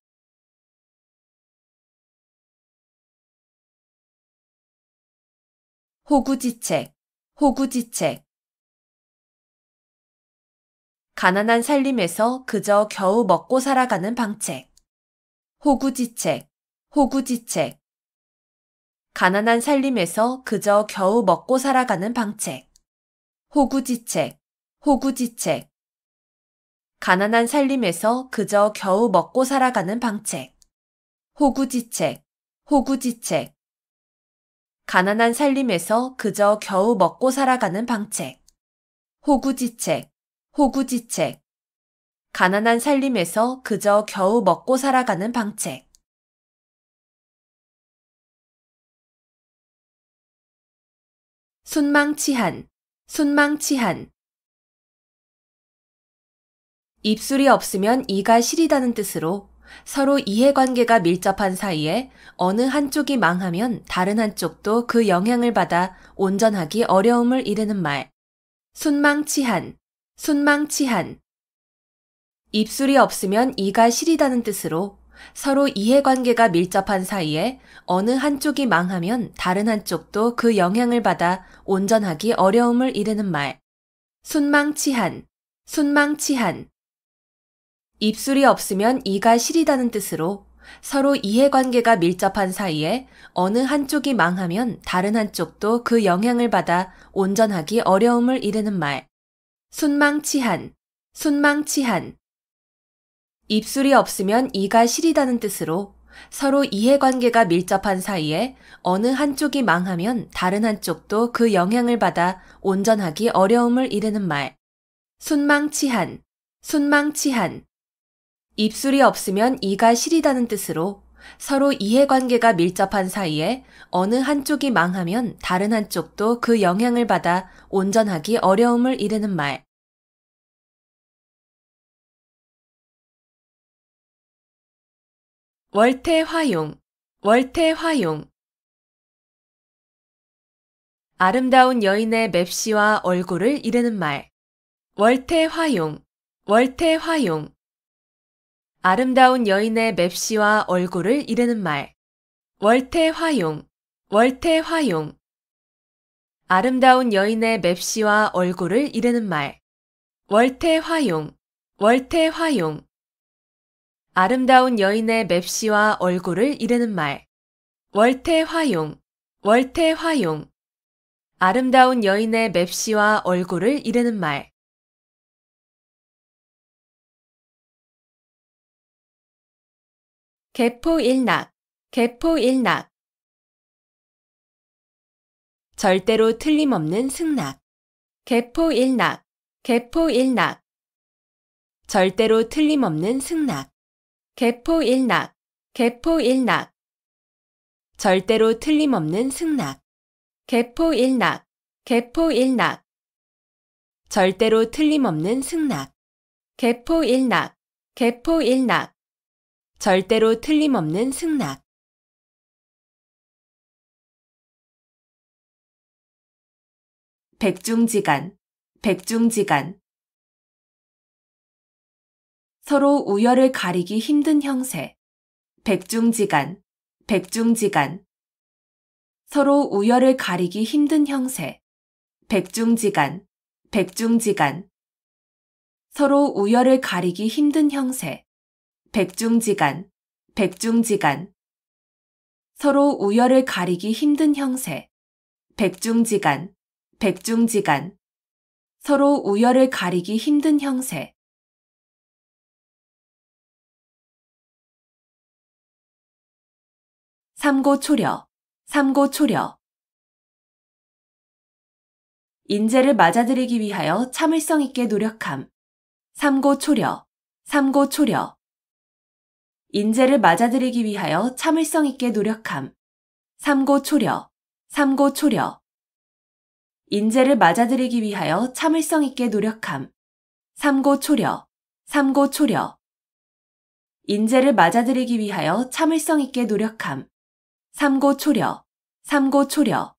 호구지책, 호구지책. 가난한 살림에서 그저 겨우 먹고 살아가는 방책. 호구지책, 호구지책. 가난한 살림에서 그저 겨우 먹고 살아가는 방책. 호구지책, 호구지책. 가난한 살림에서 그저 겨우 먹고 살아가는 방책. 호구지책, 호구지책. 가난한 살림에서 그저 겨우 먹고 살아가는 방책. 호구지책, 호구지책. 가난한 살림에서 그저 겨우 먹고 살아가는 방책. 순망치한, 순망치한. 입술이 없으면 이가 시리다는 뜻으로 서로 이해관계가 밀접한 사이에 어느 한쪽이 망하면 다른 한쪽도 그 영향을 받아 온전하기 어려움을 이르는 말. 순망치한, 순망치한. 입술이 없으면 이가 시리다는 뜻으로 서로 이해관계가 밀접한 사이에 어느 한쪽이 망하면 다른 한쪽도 그 영향을 받아 온전하기 어려움을 이르는 말. 순망치한, 순망치한. 입술이 없으면 이가 시리다는 뜻으로 서로 이해관계가 밀접한 사이에 어느 한쪽이 망하면 다른 한쪽도 그 영향을 받아 온전하기 어려움을 이르는 말. 순망치한, 순망치한. 입술이 없으면 이가 시리다는 뜻으로 서로 이해관계가 밀접한 사이에 어느 한쪽이 망하면 다른 한쪽도 그 영향을 받아 온전하기 어려움을 이르는 말. 순망치한, 순망치한. 입술이 없으면 이가 시리다는 뜻으로 서로 이해관계가 밀접한 사이에 어느 한쪽이 망하면 다른 한쪽도 그 영향을 받아 온전하기 어려움을 이르는 말. 월태화용, 월태화용. 아름다운 여인의 맵시와 얼굴을 이르는 말. 월태화용, 월태화용. 아름다운 여인의 맵시와 얼굴을 이르는 말. 월태화용, 월태화용. 아름다운 여인의 맵시와 얼굴을 이르는 말. 월태화용, 월태화용. 아름다운 여인의 맵시와 얼굴을 이르는 말. 월태화용, 월태화용. 아름다운 여인의 맵시와 얼굴을 이르는 말. 개포일낙, 개포일낙. 절대로 틀림없는 승낙. 개포일낙, 개포일낙. 절대로 틀림없는 승낙. 개포일낙, 개포일낙. 절대로 틀림없는 승낙. 개포일낙, 개포일낙. 절대로 틀림없는 승낙. 개포일낙, 개포일낙. 절대로 틀림없는 승낙. 백중지간, 백중지간. 서로 우열을 가리기 힘든 형세. 백중지간, 백중지간. 서로 우열을 가리기 힘든 형세. 백중지간, 백중지간. 서로 우열을 가리기 힘든 형세. 백중지간, 백중지간. 서로 우열을 가리기 힘든 형세. 백중지간, 백중지간. 서로 우열을 가리기 힘든 형세. 삼고초려, 삼고초려. 인재를 맞아들이기 위하여 참을성 있게 노력함. 삼고초려, 삼고초려. 인재를 맞아들이기 위하여 참을성 있게 노력함. 삼고초려, 삼고초려. 인재를 맞아들이기 위하여 참을성 있게 노력함. 삼고초려, 삼고초려. 인재를 맞아들이기 위하여 참을성 있게 노력함. 삼고초려, 삼고초려.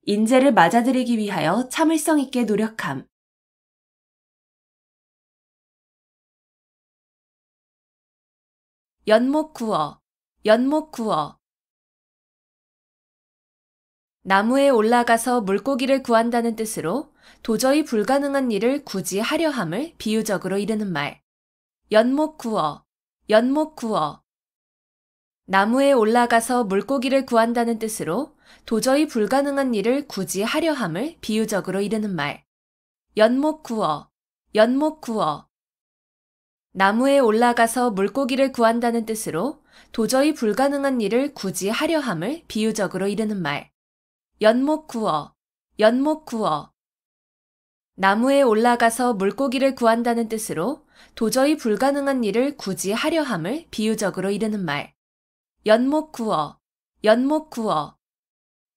인재를 맞아들이기 위하여 참을성 있게 노력함. 연목구어, 연목구어. 나무에 올라가서 물고기를 구한다는 뜻으로 도저히 불가능한 일을 굳이 하려 함을 비유적으로 이르는 말. 연목구어, 연목구어. 나무에 올라가서 물고기를 구한다는 뜻으로 도저히 불가능한 일을 굳이 하려 함을 비유적으로 이르는 말. 연목구어, 연목구어. 나무에 올라가서 물고기를 구한다는 뜻으로 도저히 불가능한 일을 굳이 하려 함을 비유적으로 이르는 말. 연목구어, 연목구어. 나무에 올라가서 물고기를 구한다는 뜻으로 도저히 불가능한 일을 굳이 하려 함을 비유적으로 이르는 말. 연목구어, 연목구어.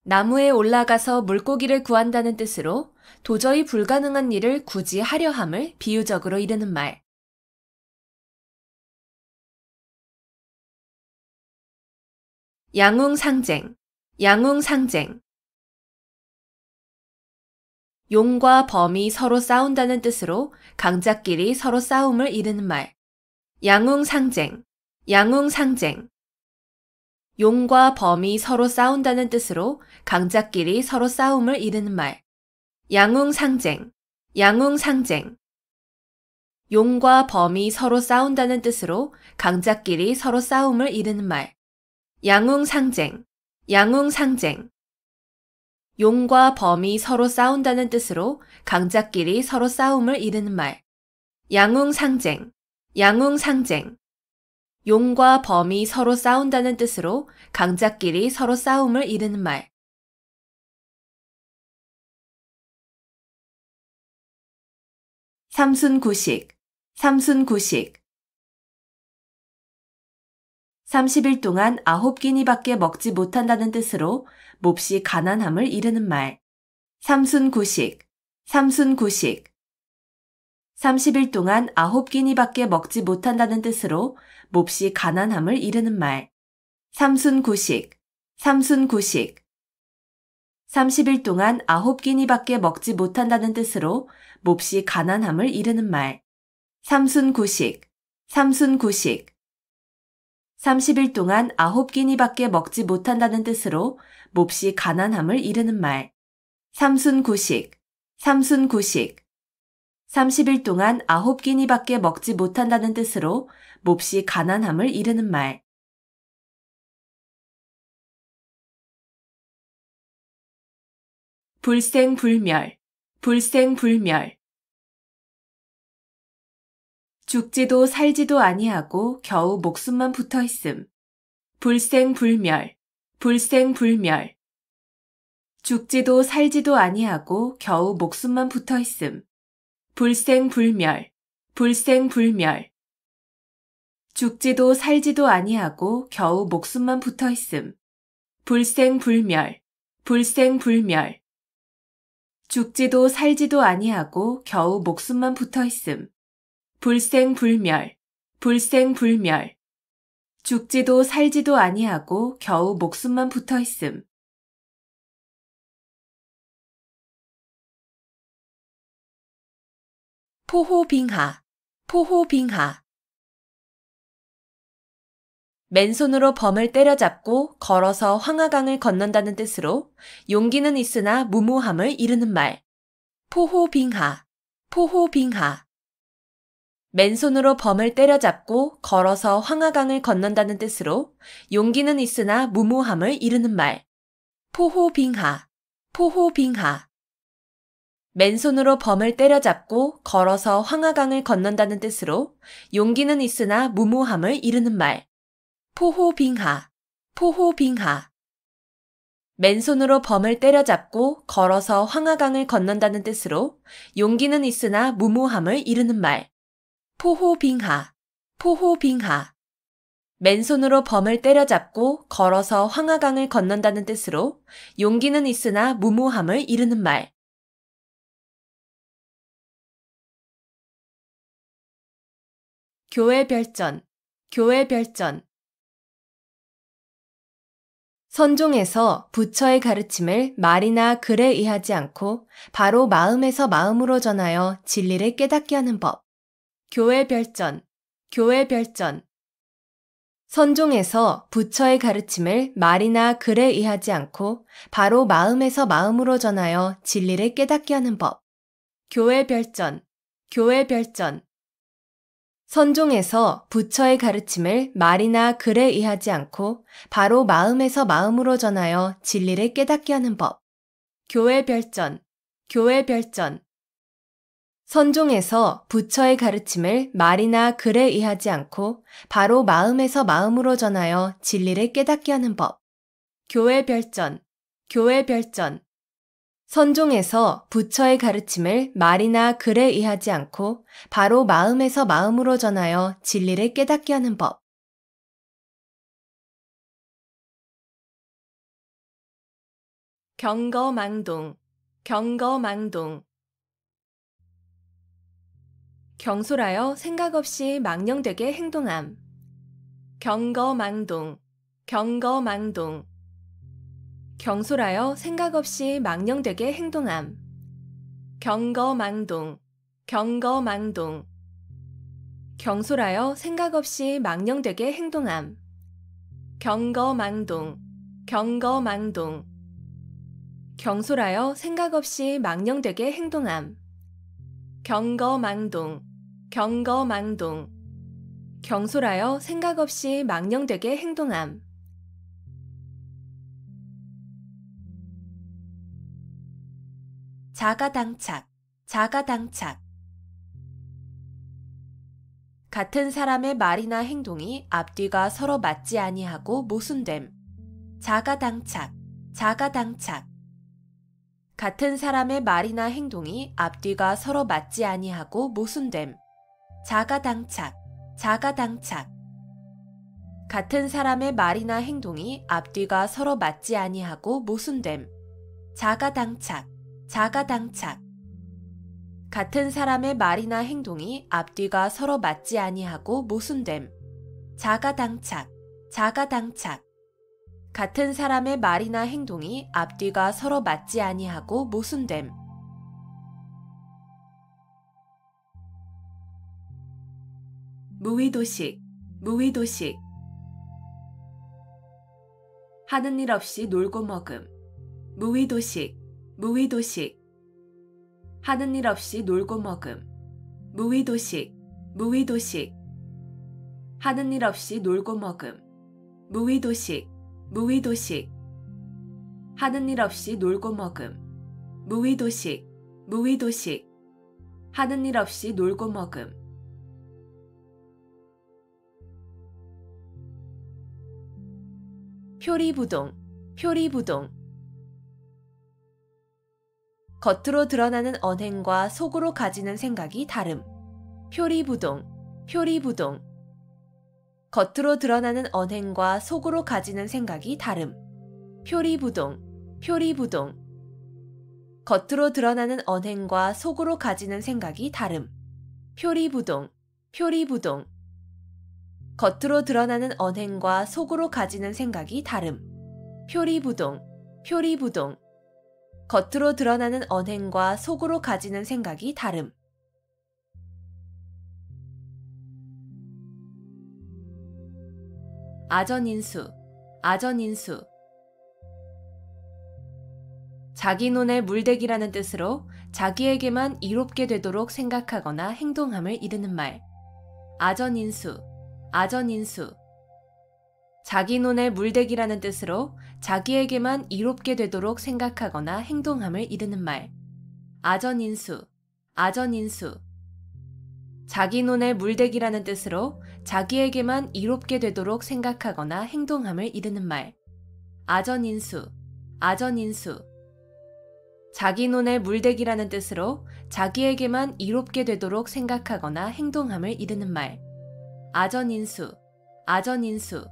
나무에 올라가서 물고기를 구한다는 뜻으로 도저히 불가능한 일을 굳이 하려 함을 비유적으로 이르는 말. 양웅상쟁, 양웅상쟁. 용과 범이 서로 싸운다는 뜻으로 강자끼리 서로 싸움을 이르는 말. 양웅상쟁, 양웅상쟁. 용과 범이 서로 싸운다는 뜻으로 강자끼리 서로 싸움을 이르는 말. 양웅상쟁, 양웅상쟁. 용과 범이 서로 싸운다는 뜻으로 강자끼리 서로 싸움을 이르는 말. 양웅상쟁, 양웅상쟁. 용과 범이 서로 싸운다는 뜻으로 강자끼리 서로 싸움을 이르는 말. 양웅상쟁, 양웅상쟁. 용과 범이 서로 싸운다는 뜻으로 강자끼리 서로 싸움을 이르는 말. 삼순구식, 삼순구식. 30일 동안 9끼니밖에 먹지 못한다는 뜻으로 몹시 가난함을 이르는 말. 삼순구식, 삼순구식. 30일 동안 9끼니밖에 먹지 못한다는 뜻으로 몹시 가난함을 이르는 말. 삼순구식, 삼순구식. 30일 동안 9끼니밖에 먹지 못한다는 뜻으로 몹시 가난함을 이르는 말. 삼순구식, 삼순구식. 30일 동안 9끼니밖에 먹지 못한다는 뜻으로 몹시 가난함을 이르는 말. 삼순구식, 삼순구식. 30일 동안 9끼니밖에 먹지 못한다는 뜻으로 몹시 가난함을 이르는 말. 불생불멸, 불생불멸. 죽지도 살지도 아니하고 겨우 목숨만 붙어 있음. 불생불멸, 불생불멸. 죽지도 살지도 아니하고 겨우 목숨만 붙어 있음. 불생불멸, 불생불멸. 죽지도 살지도 아니하고 겨우 목숨만 붙어 있음. 불생불멸, 불생불멸. 죽지도 살지도 아니하고 겨우 목숨만 붙어 있음. 불생불멸, 불생불멸. 죽지도 살지도 아니하고 겨우 목숨만 붙어 있음. 포호빙하, 포호빙하. 맨손으로 범을 때려잡고 걸어서 황하강을 건넌다는 뜻으로 용기는 있으나 무모함을 이르는 말. 포호빙하, 포호빙하. 맨손으로 범을 때려잡고 걸어서 황하강을 건넌다는 뜻으로 용기는 있으나 무모함을 이르는 말. 포호빙하, 포호빙하. 맨손으로 범을 때려잡고 걸어서 황하강을 건넌다는 뜻으로 용기는 있으나 무모함을 이르는 말. 포호빙하, 포호빙하. 맨손으로 범을 때려잡고 걸어서 황하강을 건넌다는 뜻으로 용기는 있으나 무모함을 이르는 말. 포호빙하, 포호빙하. 맨손으로 범을 때려잡고 걸어서 황하강을 건넌다는 뜻으로 용기는 있으나 무모함을 이르는 말. 교회별전, 교회별전. 선종에서 부처의 가르침을 말이나 글에 의하지 않고 바로 마음에서 마음으로 전하여 진리를 깨닫게 하는 법. 교회별전, 교회별전. 선종에서 부처의 가르침을 말이나 글에 의하지 않고 바로 마음에서 마음으로 전하여 진리를 깨닫게 하는 법. 교회별전, 교회별전. 선종에서 부처의 가르침을 말이나 글에 의하지 않고 바로 마음에서 마음으로 전하여 진리를 깨닫게 하는 법. 교회별전, 교회별전. 선종에서 부처의 가르침을 말이나 글에 의하지 않고 바로 마음에서 마음으로 전하여 진리를 깨닫게 하는 법. 교회별전, 교회별전. 선종에서 부처의 가르침을 말이나 글에 의하지 않고 바로 마음에서 마음으로 전하여 진리를 깨닫게 하는 법. 경거망동, 경거망동. 경솔하여 생각 없이 망령되게 행동함. 경거망동, 경거망동. 경솔하여 생각 없이 망령되게 행동함. 경거망동, 경거망동. 경솔하여 생각 없이 망령되게 행동함. 경거망동, 경거망동. 경솔하여 생각 없이 망령되게 행동함. 경거망동, 경거망동. 경솔하여 생각 없이 망령되게 행동함. 자가당착, 자가당착. 같은 사람의 말이나 행동이 앞뒤가 서로 맞지 아니하고 모순됨. 자가당착, 자가당착. 같은 사람의 말이나 행동이 앞뒤가 서로 맞지 아니하고 모순됨. 자가당착, 자가당착. 같은 사람의 말이나 행동이 앞뒤가 서로 맞지 아니하고 모순됨. 자가당착, 자가당착. 같은 사람의 말이나 행동이 앞뒤가 서로 맞지 아니하고 모순됨. 자가당착, 자가당착. 같은 사람의 말이나 행동이 앞뒤가 서로 맞지 아니하고 모순됨. 무의도식, 무의도식. 하는 일 없이 놀고 먹음. 무의도식, 무의도식. 하는 일 없이 놀고 먹음. 무의도식, 무의도식. 하는 일 없이 놀고 먹음. 무의도식, 무의도식. 하는 일 없이 놀고 먹음. 무의도식, 무의도식. 하는 일 없이 놀고 먹음. 표리부동, 표리부동. 겉으로 드러나는 언행과 속으로 가지는 생각이 다름. 표리부동, 표리부동. 겉으로 드러나는 언행과 속으로 가지는 생각이 다름. 표리부동, 표리부동. 겉으로 드러나는 언행과 속으로 가지는 생각이 다름. 표리부동, 표리부동. 겉으로 드러나는 언행과 속으로 가지는 생각이 다름. 표리부동, 표리부동. 겉으로 드러나는 언행과 속으로 가지는 생각이 다름. 아전인수, 아전인수. 자기 논에 물대기라는 뜻으로 자기에게만 이롭게 되도록 생각하거나 행동함을 이르는 말. 아전인수, 아전인수. 자기 논에 물대기라는 뜻으로 자기에게만 이롭게 되도록 생각하거나 행동함을 이르는 말. 아전인수, 아전인수. 자기 논에 물대기라는 뜻으로 자기에게만 이롭게 되도록 생각하거나 행동함을 이르는 말. 아전인수, 아전인수. 자기 논에 물대기라는 뜻으로 자기에게만 이롭게 되도록 생각하거나 행동함을 이르는 말. 아전인수, 아전인수.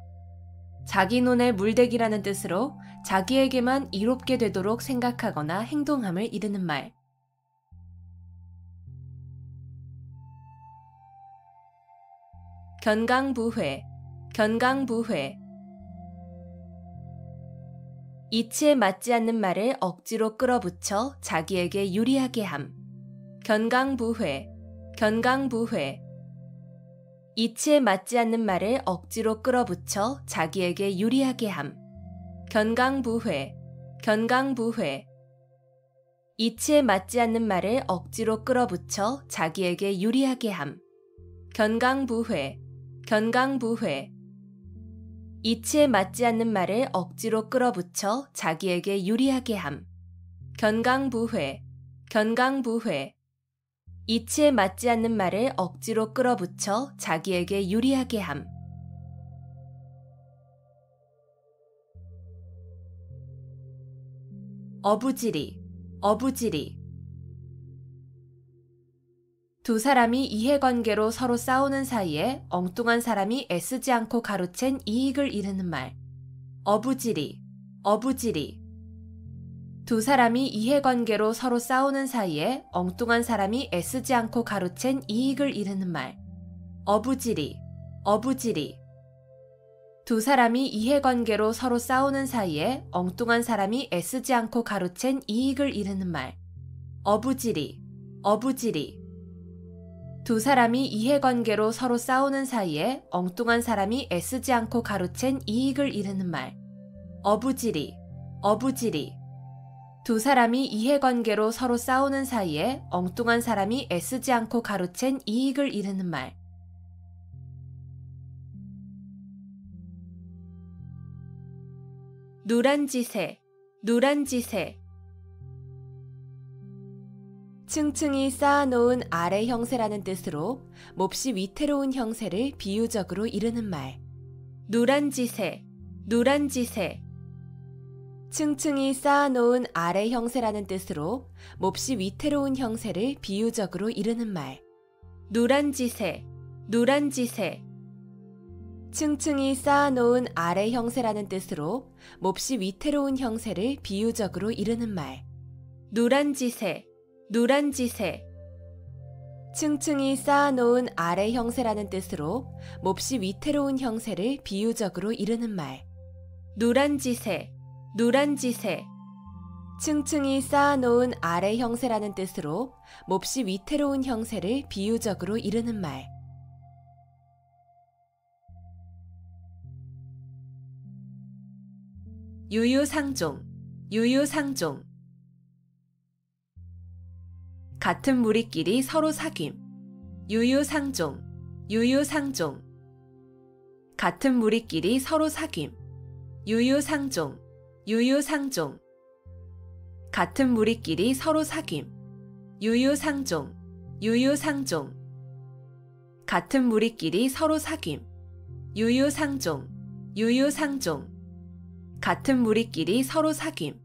자기 논에 물대기라는 뜻으로 자기에게만 이롭게 되도록 생각하거나 행동함을 이르는 말. 견강부회, 견강부회. 이치에 맞지 않는 말을 억지로 끌어붙여 자기에게 유리하게 함. 견강부회, 견강부회. 이치에 맞지 않는 말을 억지로 끌어붙여 자기에게 유리하게 함. 견강부회, 견강부회. 이치에 맞지 않는 말을 억지로 끌어붙여 자기에게 유리하게 함. 견강부회, 견강부회. 이치에 맞지 않는 말을 억지로 끌어붙여 자기에게 유리하게 함. 견강부회, 견강부회. 이치에 맞지 않는 말을 억지로 끌어붙여 자기에게 유리하게 함. 어부지리, 어부지리. 두 사람이 이해관계로 서로 싸우는 사이에 엉뚱한 사람이 애쓰지 않고 가로챈 이익을 이르는 말. 어부지리, 어부지리. 두 사람이 이해관계로 서로 싸우는 사이에 엉뚱한 사람이 애쓰지 않고 가로챈 이익을 이르는 말. 어부지리, 어부지리. 두 사람이 이해관계로 서로 싸우는 사이에 엉뚱한 사람이 애쓰지 않고 가로챈 이익을 이르는 말. 어부지리, 어부지리. 두 사람이 이해관계로 서로 싸우는 사이에 엉뚱한 사람이 애쓰지 않고 가로챈 이익을 이르는 말. 어부지리, 어부지리. 두 사람이 이해관계로 서로 싸우는 사이에 엉뚱한 사람이 애쓰지 않고 가로챈 이익을 이르는 말. 누란지새, 누란지새. 층층이 쌓아놓은 아래 형세라는 뜻으로 몹시 위태로운 형세를 비유적으로 이르는 말. 누란지새, 누란지새. 층층이 쌓아놓은 아래 형세라는 뜻으로 몹시 위태로운 형세를 비유적으로 이르는 말. 누란지새, 누란지새. 층층이 쌓아놓은 아래 형세라는 뜻으로 몹시 위태로운 형세를 비유적으로 이르는 말. 누란지새, 누란지새. 층층이 쌓아놓은 아래 형세라는 뜻으로 몹시 위태로운 형세를 비유적으로 이르는 말. 누란지새, 누란지새. 층층이 쌓아놓은 아래 형세라는 뜻으로 몹시 위태로운 형세를 비유적으로 이르는 말. 유유상종, 유유상종. 같은 무리끼리 서로 사귐. 유유상종, 유유상종. 같은 무리끼리 서로 사귐. 유유상종, 유유상종. 같은 무리끼리 서로 사귐. 유유상종, 유유상종. 같은 무리끼리 서로 사귐. 유유상종, 유유상종. 같은 무리끼리 서로 사귐.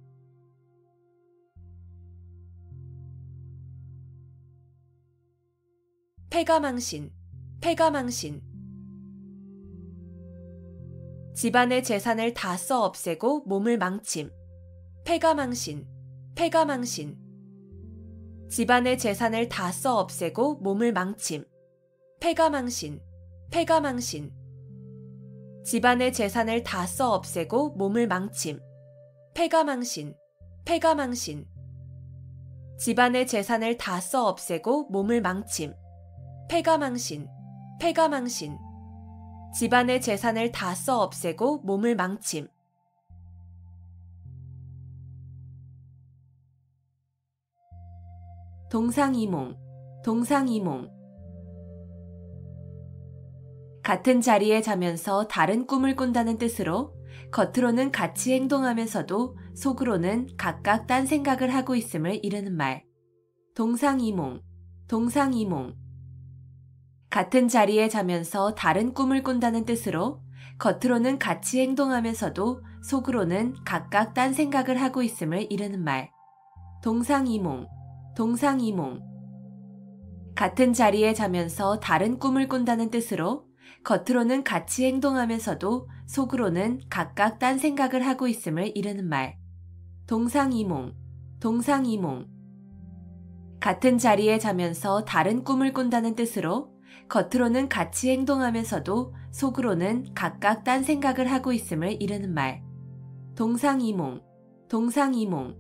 패가망신, 패가망신. 집안의 재산을 다 써 없애고 몸을 망침. 패가망신, 패가망신. 집안의 재산을 다 써 없애고 몸을 망침. 패가망신, 패가망신. 집안의 재산을 다 써 없애고 몸을 망침. 패가망신, 패가망신. 집안의 재산을 다 써 없애고 몸을 망침. 패가망신, 패가망신. 집안의 재산을 다 써 없애고 몸을 망침. 동상이몽, 동상이몽. 같은 자리에 자면서 다른 꿈을 꾼다는 뜻으로 겉으로는 같이 행동하면서도 속으로는 각각 딴 생각을 하고 있음을 이르는 말. 동상이몽, 동상이몽. 같은 자리에 자면서 다른 꿈을 꾼다는 뜻으로 겉으로는 같이 행동하면서도 속으로는 각각 딴 생각을 하고 있음을 이르는 말. 동상이몽, 동상이몽. 같은 자리에 자면서 다른 꿈을 꾼다는 뜻으로 겉으로는 같이 행동하면서도 속으로는 각각 딴 생각을 하고 있음을 이르는 말. 동상이몽, 동상이몽. 같은 자리에 자면서 다른 꿈을 꾼다는 뜻으로 겉으로는 같이 행동하면서도 속으로는 각각 딴 생각을 하고 있음을 이르는 말. 동상이몽, 동상이몽.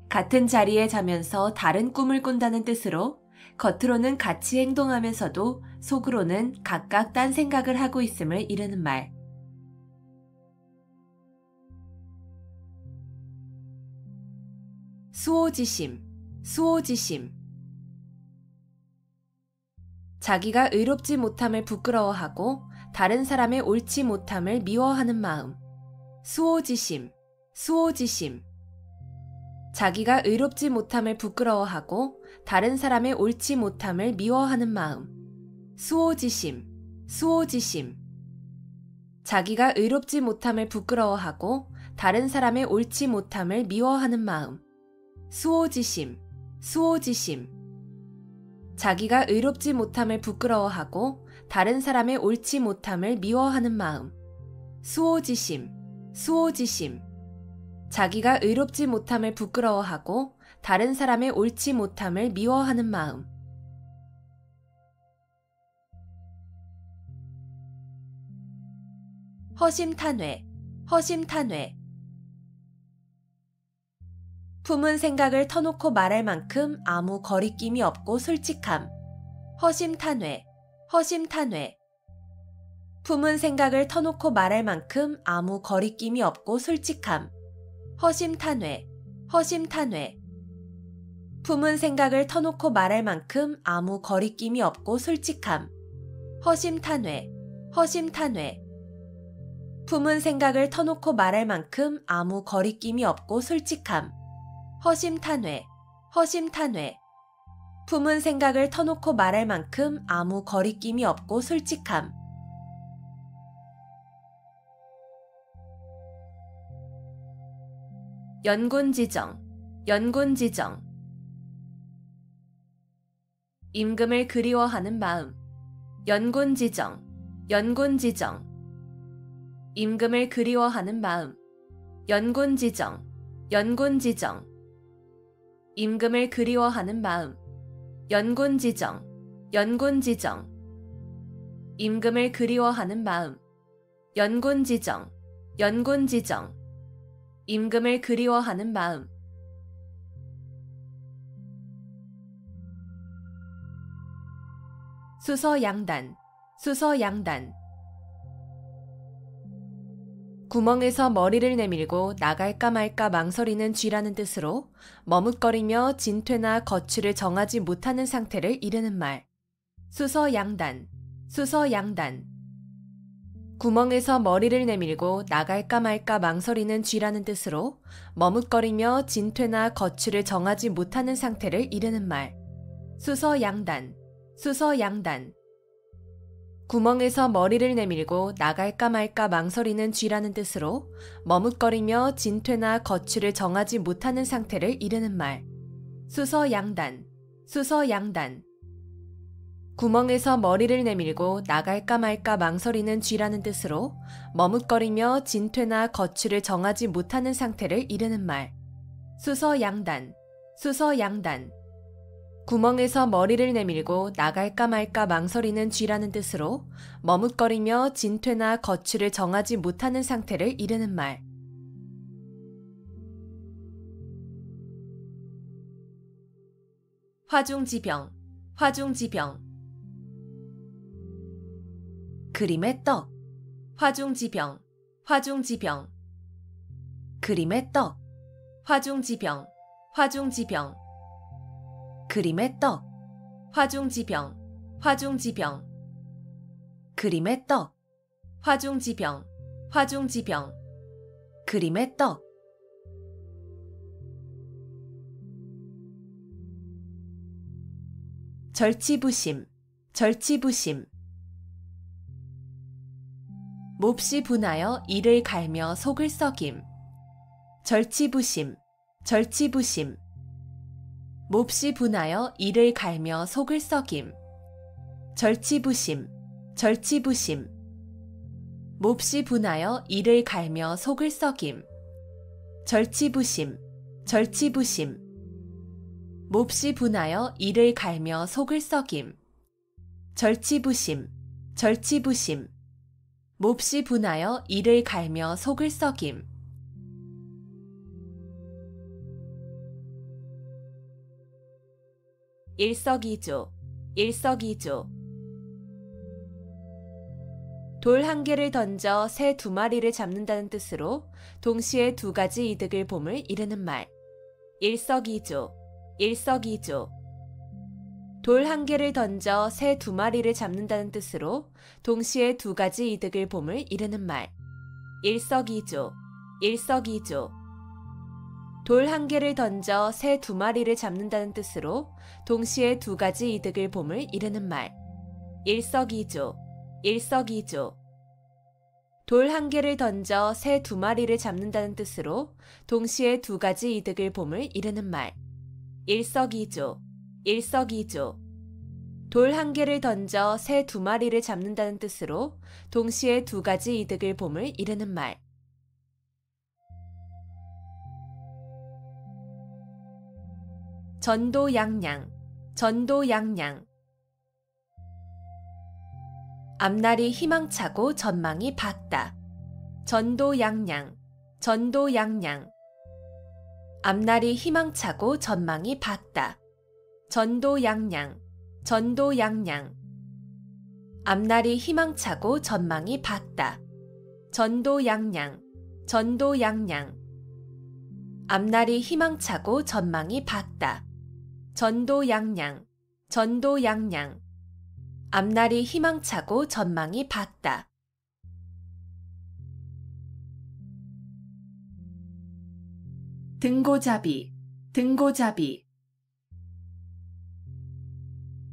같은 자리에 자면서 다른 꿈을 꾼다는 뜻으로 겉으로는 같이 행동하면서도 속으로는 각각 딴 생각을 하고 있음을 이르는 말. 수오지심, 수오지심. 자기가 의롭지 못함을 부끄러워하고 다른 사람의 옳지 못함을 미워하는 마음. 수오지심, 수오지심. 자기가 의롭지 못함을 부끄러워하고 다른 사람의 옳지 못함을 미워하는 마음. 수오지심, 수오지심. 자기가 의롭지 못함을 부끄러워하고 다른 사람의 옳지 못함을 미워하는 마음. 수오지심, 수오지심. 자기가 의롭지 못함을 부끄러워하고 다른 사람의 옳지 못함을 미워하는 마음. 수오지심, 수오지심. 자기가 의롭지 못함을 부끄러워하고 다른 사람의 옳지 못함을 미워하는 마음. 허심탄회, 허심탄회. 품은 생각을 터놓고 말할 만큼 아무 거리낌이 없고 솔직함. 허심탄회, 허심탄회. 품은 생각을 터놓고 말할 만큼 아무 거리낌이 없고 솔직함. 허심탄회, 허심탄회. 품은 생각을 터놓고 말할 만큼 아무 거리낌이 없고 솔직함. 허심탄회, 허심탄회. 품은 생각을 터놓고 말할 만큼 아무 거리낌이 없고 솔직함. 허심탄회, 허심탄회. 품은 생각을 터놓고 말할 만큼 아무 거리낌이 없고 솔직함. 연곤지정, 연곤지정. 임금을 그리워하는 마음. 연곤지정, 연곤지정. 임금을 그리워하는 마음. 연곤지정, 연곤지정. 임금을 그리워하는 마음. 연곤지정, 연곤지정. 임금을 그리워하는 마음. 연곤지정, 연곤지정. 임금을 그리워하는 마음. 수서양단, 수서양단. 구멍에서 머리를 내밀고 나갈까 말까 망설이는 쥐라는 뜻으로 머뭇거리며 진퇴나 거취를 정하지 못하는 상태를 이르는 말. 수서양단, 수서양단. 구멍에서 머리를 내밀고 나갈까 말까 망설이는 쥐라는 뜻으로 머뭇거리며 진퇴나 거취를 정하지 못하는 상태를 이르는 말. 수서양단, 수서양단. 구멍에서 머리를 내밀고 나갈까 말까 망설이는 쥐라는 뜻으로 머뭇거리며 진퇴나 거취를 정하지 못하는 상태를 이르는 말. 수서양단, 수서양단. 구멍에서 머리를 내밀고 나갈까 말까 망설이는 쥐라는 뜻으로 머뭇거리며 진퇴나 거취를 정하지 못하는 상태를 이르는 말. 수서양단, 수서양단. 구멍에서 머리를 내밀고 나갈까 말까 망설이는 쥐라는 뜻으로 머뭇거리며 진퇴나 거취를 정하지 못하는 상태를 이르는 말. 화중지병, 화중지병. 그림의 떡, 화중지병, 화중지병. 그림의 떡, 화중지병, 화중지병. 그림의 떡, 화중지병, 화중지병. 그림의 떡, 화중지병, 화중지병. 그림의 떡. 절치부심, 절치부심. 몹시 분하여 이를 갈며 속을 썩임. 절치부심, 절치부심. 몹시 분하여 이를 갈며 속을 썩임. 절치부심, 절치부심. 몹시 분하여 이를 갈며 속을 썩임. 절치부심, 절치부심. 몹시 분하여 이를 갈며 속을 썩임. 절치부심, 절치부심. 몹시 분하여 이를 갈며 속을 썩임. 일석이조, 일석이조. 돌 한 개를 던져 새 두 마리를 잡는다는 뜻으로 동시에 두 가지 이득을 봄을 이르는 말. 일석이조, 일석이조. 돌 한 개를 던져 새 두 마리를 잡는다는 뜻으로 동시에 두 가지 이득을 봄을 이르는 말. 일석이조, 일석이조. 돌 한 개를 던져 새 두 마리를 잡는다는 뜻으로 동시에 두 가지 이득을 봄을 이르는 말. 일석이조, 일석이조. 돌 한 개를 던져 새 두 마리를 잡는다는 뜻으로 동시에 두 가지 이득을 봄을 이르는 말. 일석이조, 일석이조. 돌 한 개를 던져 새 두 마리를 잡는다는 뜻으로 동시에 두 가지 이득을 봄을 이르는 말. 전도양양, 전도양양. 앞날이 희망차고 전망이 밝다. 전도양양, 전도양양. 앞날이 희망차고 전망이 밝다. 전도양양, 전도양양. 앞날이 희망차고 전망이 밝다. 전도양양, 전도양양. 앞날이 희망차고 전망이 밝다. 전도양양, 전도양양. 앞날이 희망차고 전망이 밝다. 등고잡이, 등고잡이.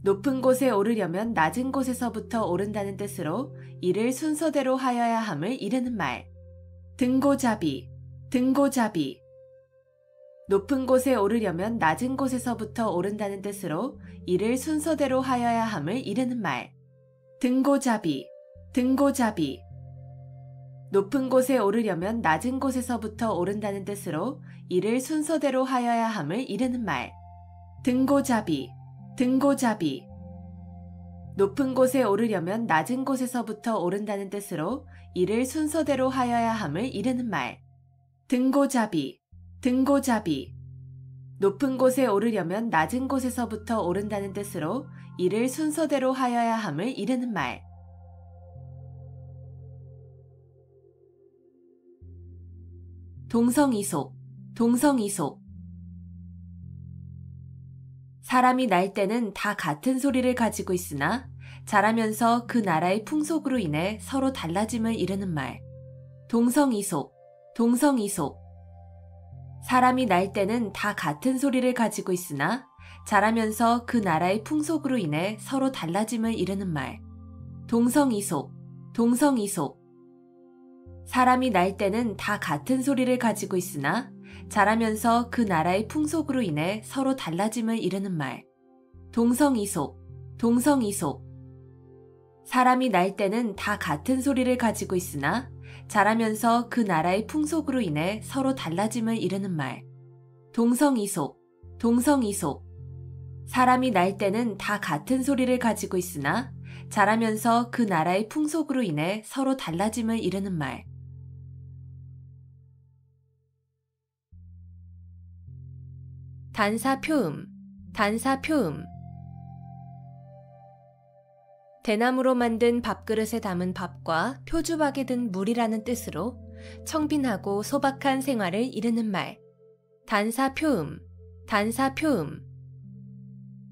높은 곳에 오르려면 낮은 곳에서부터 오른다는 뜻으로 이를 순서대로 하여야 함을 이르는 말. 등고잡이, 등고잡이. 높은 곳에 오르려면 낮은 곳에서부터 오른다는 뜻으로 이를 순서대로 하여야 함을 이르는 말. 등고잡이, 등고잡이. 높은 곳에 오르려면 낮은 곳에서부터 오른다는 뜻으로 이를 순서대로 하여야 함을 이르는 말. 등고잡이, 등고잡이. 높은 곳에 오르려면 낮은 곳에서부터 오른다는 뜻으로 이를 순서대로 하여야 함을 이르는 말. 등고잡이, 등고잡이. 높은 곳에 오르려면 낮은 곳에서부터 오른다는 뜻으로 이를 순서대로 하여야 함을 이르는 말. 동성이속, 동성이속. 사람이 날 때는 다 같은 소리를 가지고 있으나 자라면서 그 나라의 풍속으로 인해 서로 달라짐을 이르는 말. 동성이속, 동성이속. 사람이 날 때는 다 같은 소리를 가지고 있으나 자라면서 그 나라의 풍속으로 인해 서로 달라짐을 이르는 말. 동성이속, 동성이속. 사람이 날 때는 다 같은 소리를 가지고 있으나 자라면서 그 나라의 풍속으로 인해 서로 달라짐을 이르는 말. 동성이속, 동성이속. 사람이 날 때는 다 같은 소리를 가지고 있으나 자라면서 그 나라의 풍속으로 인해 서로 달라짐을 이르는 말. 동성이속, 동성이속. 사람이 날 때는 다 같은 소리를 가지고 있으나 자라면서 그 나라의 풍속으로 인해 서로 달라짐을 이르는 말. 단사표음, 단사표음. 대나무로 만든 밥그릇에 담은 밥과 표주박에 든 물이라는 뜻으로 청빈하고 소박한 생활을 이르는 말. 단사표음, 단사표음.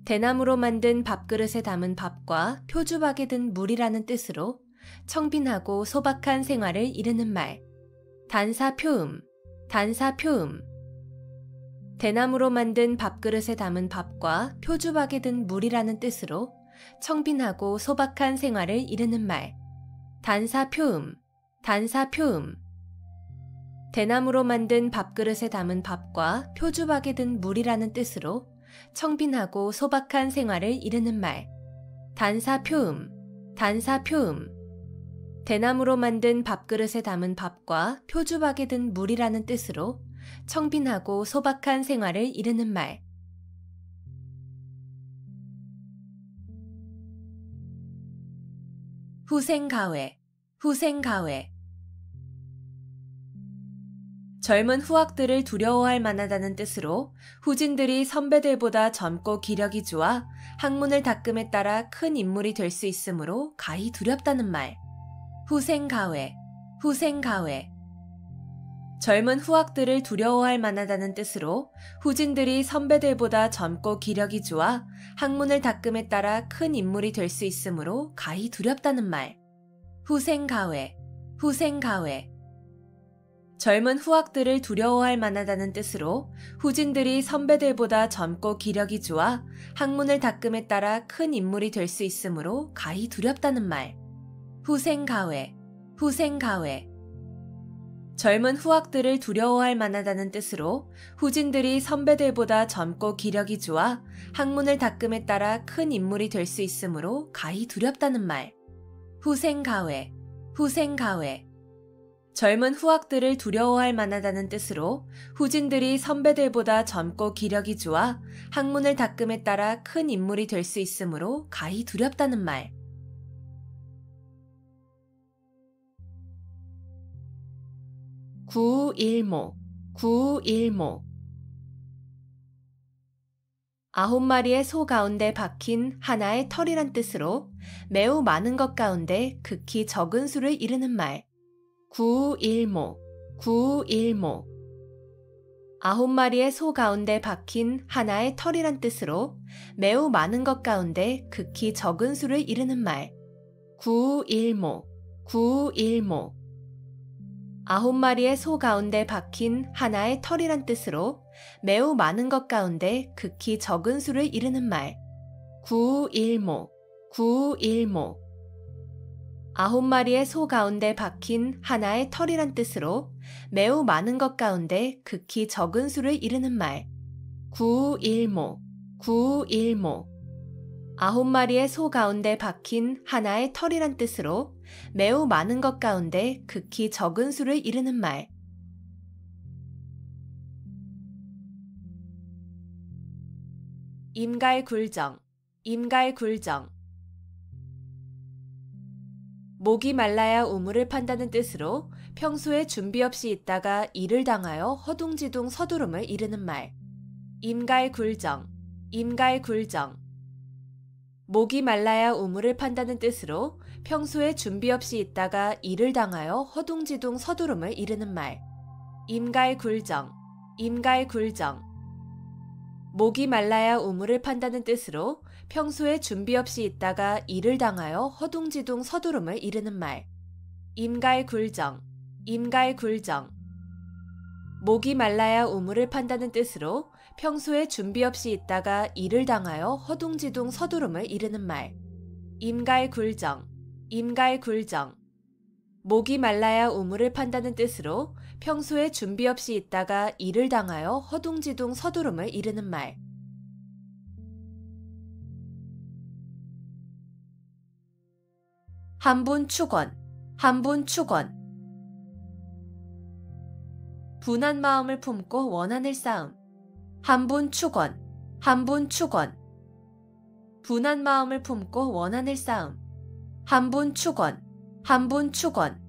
대나무로 만든 밥그릇에 담은 밥과 표주박에 든 물이라는 뜻으로 청빈하고 소박한 생활을 이르는 말. 단사표음, 단사표음. 대나무로 만든 밥그릇에 담은 밥과 표주박에 든 물이라는 뜻으로 청빈하고 소박한 생활을 이르는 말. 단사표음, 단사표음. 대나무로 만든 밥그릇에 담은 밥과 표주박에 든 물이라는 뜻으로 청빈하고 소박한 생활을 이르는 말. 단사표음, 단사표음. 대나무로 만든 밥그릇에 담은 밥과 표주박에 든 물이라는 뜻으로 청빈하고 소박한 생활을 이르는 말. 후생가회, 후생가회. 젊은 후학들을 두려워할 만하다는 뜻으로 후진들이 선배들보다 젊고 기력이 좋아 학문을 닦음에 따라 큰 인물이 될 수 있으므로 가히 두렵다는 말. 후생가회, 후생가회. 젊은 후학들을 두려워할 만하다는 뜻으로 후진들이 선배들보다 젊고 기력이 좋아 학문을 닦음에 따라 큰 인물이 될 수 있으므로 가히 두렵다는 말. 후생가회, 후생가회. 젊은 후학들을 두려워할 만하다는 뜻으로 후진들이 선배들보다 젊고 기력이 좋아 학문을 닦음에 따라 큰 인물이 될 수 있으므로 가히 두렵다는 말. 후생가회, 후생가회. 젊은 후학들을 두려워할 만하다는 뜻으로 후진들이 선배들보다 젊고 기력이 좋아 학문을 닦음에 따라 큰 인물이 될 수 있으므로 가히 두렵다는 말. 후생가회, 후생가회. 젊은 후학들을 두려워할 만하다는 뜻으로 후진들이 선배들보다 젊고 기력이 좋아 학문을 닦음에 따라 큰 인물이 될 수 있으므로 가히 두렵다는 말. 구일모, 구일모. 9마리의 소 가운데 박힌 하나의 털이란 뜻으로 매우 많은 것 가운데 극히 적은 수를 이르는 말. 구일모, 구일모. 9마리의 소 가운데 박힌 하나의 털이란 뜻으로 매우 많은 것 가운데 극히 적은 수를 이르는 말. 구일모, 구일모. 9마리의 소 가운데 박힌 하나의 털이란 뜻으로 매우 많은 것 가운데 극히 적은 수를 이르는 말. 구일모, 구일모. 9마리의 소 가운데 박힌 하나의 털이란 뜻으로 매우 많은 것 가운데 극히 적은 수를 이르는 말. 구일모, 구일모. 9마리의 소 가운데 박힌 하나의 털이란 뜻으로 매우 많은 것 가운데 극히 적은 수를 이르는 말. 임갈굴정, 임갈굴정. 목이 말라야 우물을 판다는 뜻으로 평소에 준비 없이 있다가 일을 당하여 허둥지둥 서두름을 이르는 말. 임갈굴정, 임갈굴정. 목이 말라야 우물을 판다는 뜻으로 평소에 준비 없이 있다가 일을 당하여 허둥지둥 서두름을 이르는 말. 임갈굴정, 임갈굴정. 목이 말라야 우물을 판다는 뜻으로 평소에 준비 없이 있다가 일을 당하여 허둥지둥 서두름을 이르는 말. 임갈굴정, 임갈굴정. 목이 말라야 우물을 판다는 뜻으로 평소에 준비 없이 있다가 일을 당하여 허둥지둥 서두름을 이르는 말. 임갈굴정, 임갈굴정. 목이 말라야 우물을 판다는 뜻으로 평소에 준비 없이 있다가 일을 당하여 허둥지둥 서두름을 이르는 말. 한분축원, 한분축원. 분한 마음을 품고 원한을 쌓음. 한분축원, 한분축원. 분한 마음을 품고 원한을 쌓음. 한분축원, 한분축원.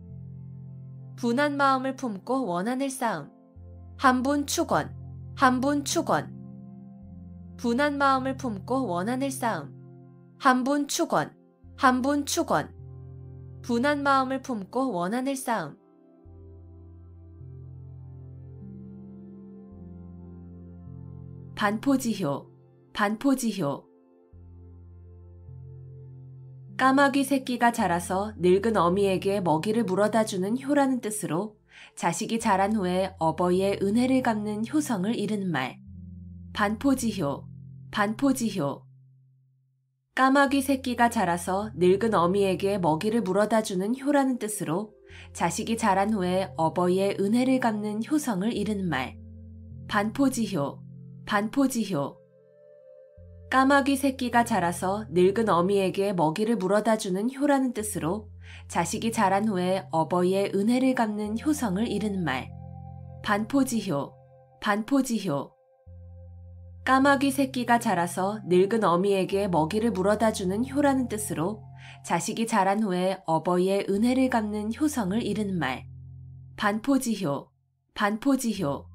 분한 마음을 품고 원한을 쌓음. 한분축원, 한분축원. 분한 마음을 품고 원한을 쌓음. 한분축원, 한분축원. 분한 마음을 품고 원한을 쌓음. 반포지효, 반포지효. 까마귀 새끼가 자라서 늙은 어미에게 먹이를 물어다 주는 효라는 뜻으로 자식이 자란 후에 어버이의 은혜를 갚는 효성을 이르는 말. 반포지효, 반포지효. 까마귀 새끼가 자라서 늙은 어미에게 먹이를 물어다 주는 효라는 뜻으로 자식이 자란 후에 어버이의 은혜를 갚는 효성을 이르는 말. 반포지효, 반포지효. 까마귀 새끼가 자라서 늙은 어미에게 먹이를 물어다 주는 효라는 뜻으로 자식이 자란 후에 어버이의 은혜를 갚는 효성을 이르는 말. 반포지효, 반포지효. 까마귀 새끼가 자라서 늙은 어미에게 먹이를 물어다 주는 효라는 뜻으로 자식이 자란 후에 어버이의 은혜를 갚는 효성을 이르는 말. 반포지효, 반포지효.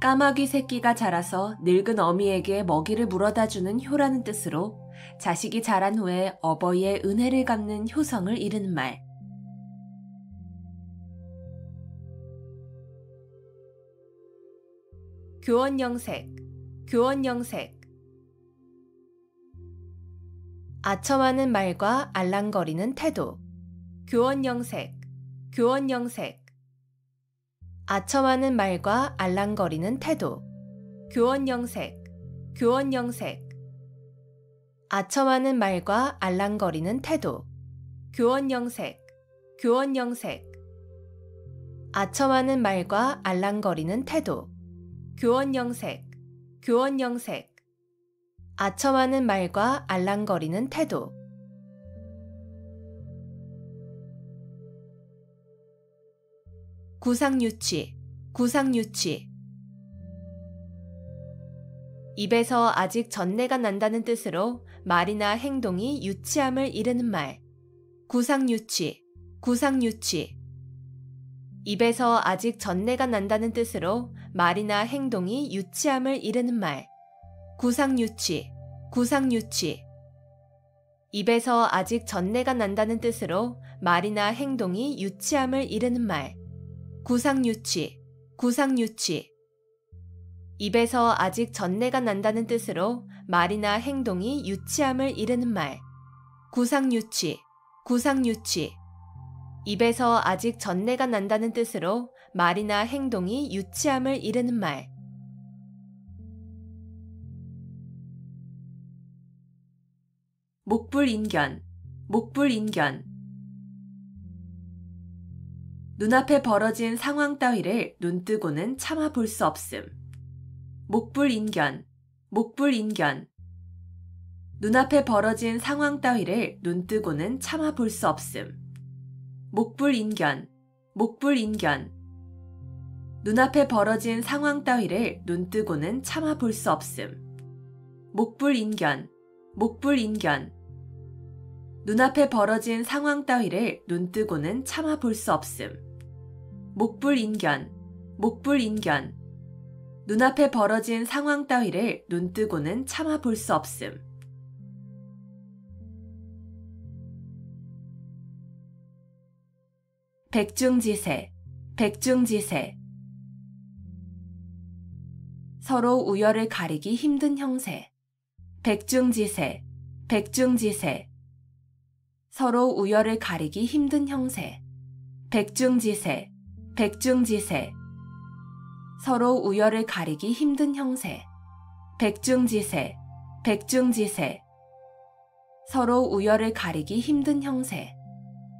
까마귀 새끼가 자라서 늙은 어미에게 먹이를 물어다 주는 효라는 뜻으로 자식이 자란 후에 어버이의 은혜를 갚는 효성을 이르는 말. 교원영색, 교원영색. 아첨하는 말과 알랑거리는 태도. 교원영색, 교원영색. 아첨하는 말과 알랑거리는 태도. 교원영색, 교원영색. 아첨하는 말과 알랑거리는 태도. 교원영색, 교원영색. 아첨하는 말과 알랑거리는 태도. 교원영색, 교원영색. 아첨하는 말과 알랑거리는 태도. 구상유치, 구상유치. 입에서 아직 전내가 난다는 뜻으로 말이나 행동이 유치함을 이르는 말. 구상유치, 구상유치. 입에서 아직 전내가 난다는 뜻으로 말이나 행동이 유치함을 이르는 말. 구상유치, 구상유치. 입에서 아직 전내가 난다는 뜻으로 말이나 행동이 유치함을 이르는 말. 구상유치, 구상유치. 입에서 아직 전내가 난다는 뜻으로 말이나 행동이 유치함을 이르는 말. 구상유치, 구상유치. 입에서 아직 전내가 난다는 뜻으로 말이나 행동이 유치함을 이르는 말. 목불인견, 목불인견. 눈앞에 벌어진 상황 따위를 눈뜨고는 참아 볼 수 없음. 목불인견, 목불인견. 눈앞에 벌어진 상황 따위를 눈뜨고는 참아 볼 수 없음. 목불인견, 목불인견. 눈앞에 벌어진 상황 따위를 눈뜨고는 참아 볼 수 없음. 목불인견, 목불인견. 눈앞에 벌어진 상황 따위를 눈뜨고는 참아 볼 수 없음. 목불인견, 목불인견. 눈앞에 벌어진 상황 따위를 눈뜨고는 참아 볼 수 없음. 백중지세, 백중지세. 서로 우열을 가리기 힘든 형세. 백중지세, 백중지세. 서로 우열을 가리기 힘든 형세. 백중지세, 백중지세. 서로 우열을 가리기 힘든 형세. 백중지세, 백중지세. 서로 우열을 가리기 힘든 형세.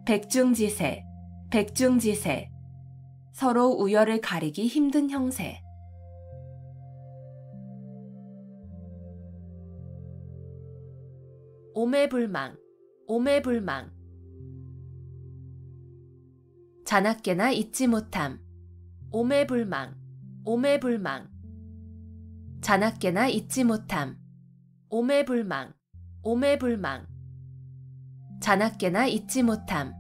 백중지세, 백중지세. 서로 우열을 가리기 힘든 형세. 오매불망, 오매불망. 자나깨나 잊지 못함. 오매불망, 오매불망. 자나깨나 잊지 못함. 오매불망, 오매불망. 자나깨나 잊지 못함.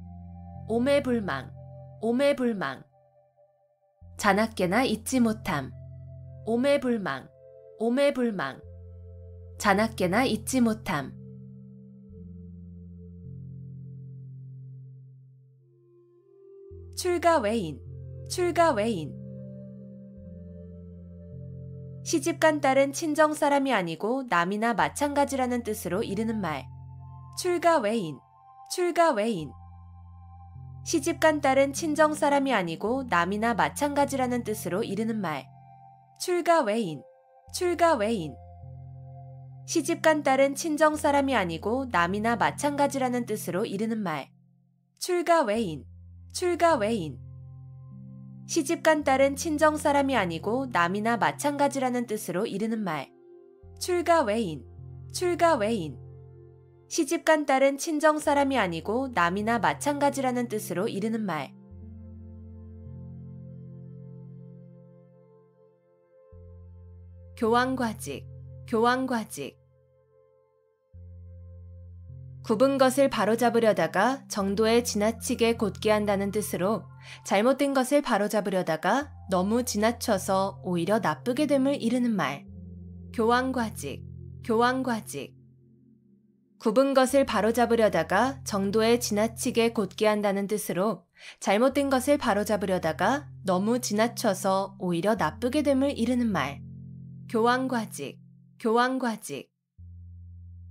오매불망, 오매불망. 자나깨나 잊지 못함. 오매불망, 오매불망. 자나깨나 잊지 못함. 출가외인, 출가외인. 시집간 딸은 친정 사람이 아니고 남이나 마찬가지라는 뜻으로 이르는 말. 출가외인, 출가외인. 시집간 딸은 친정 사람이 아니고 남이나 마찬가지라는 뜻으로 이르는 말. 출가외인, 출가외인. 시집간 딸은 친정 사람이 아니고 남이나 마찬가지라는 뜻으로 이르는 말. 출가외인, 출가외인. 시집간 딸은 친정 사람이 아니고 남이나 마찬가지라는 뜻으로 이르는 말. 출가외인, 출가외인. 시집간 딸은 친정 사람이 아니고 남이나 마찬가지라는 뜻으로 이르는 말. 교황과직, 교황과직. 굽은 것을 바로잡으려다가 정도에 지나치게 곧게 한다는 뜻으로 잘못된 것을 바로잡으려다가 너무 지나쳐서 오히려 나쁘게 됨을 이르는 말. 교황과직, 교황과직. 굽은 것을 바로잡으려다가 정도에 지나치게 곧게 한다는 뜻으로 잘못된 것을 바로잡으려다가 너무 지나쳐서 오히려 나쁘게 됨을 이르는 말. 교황과직, 교황과직.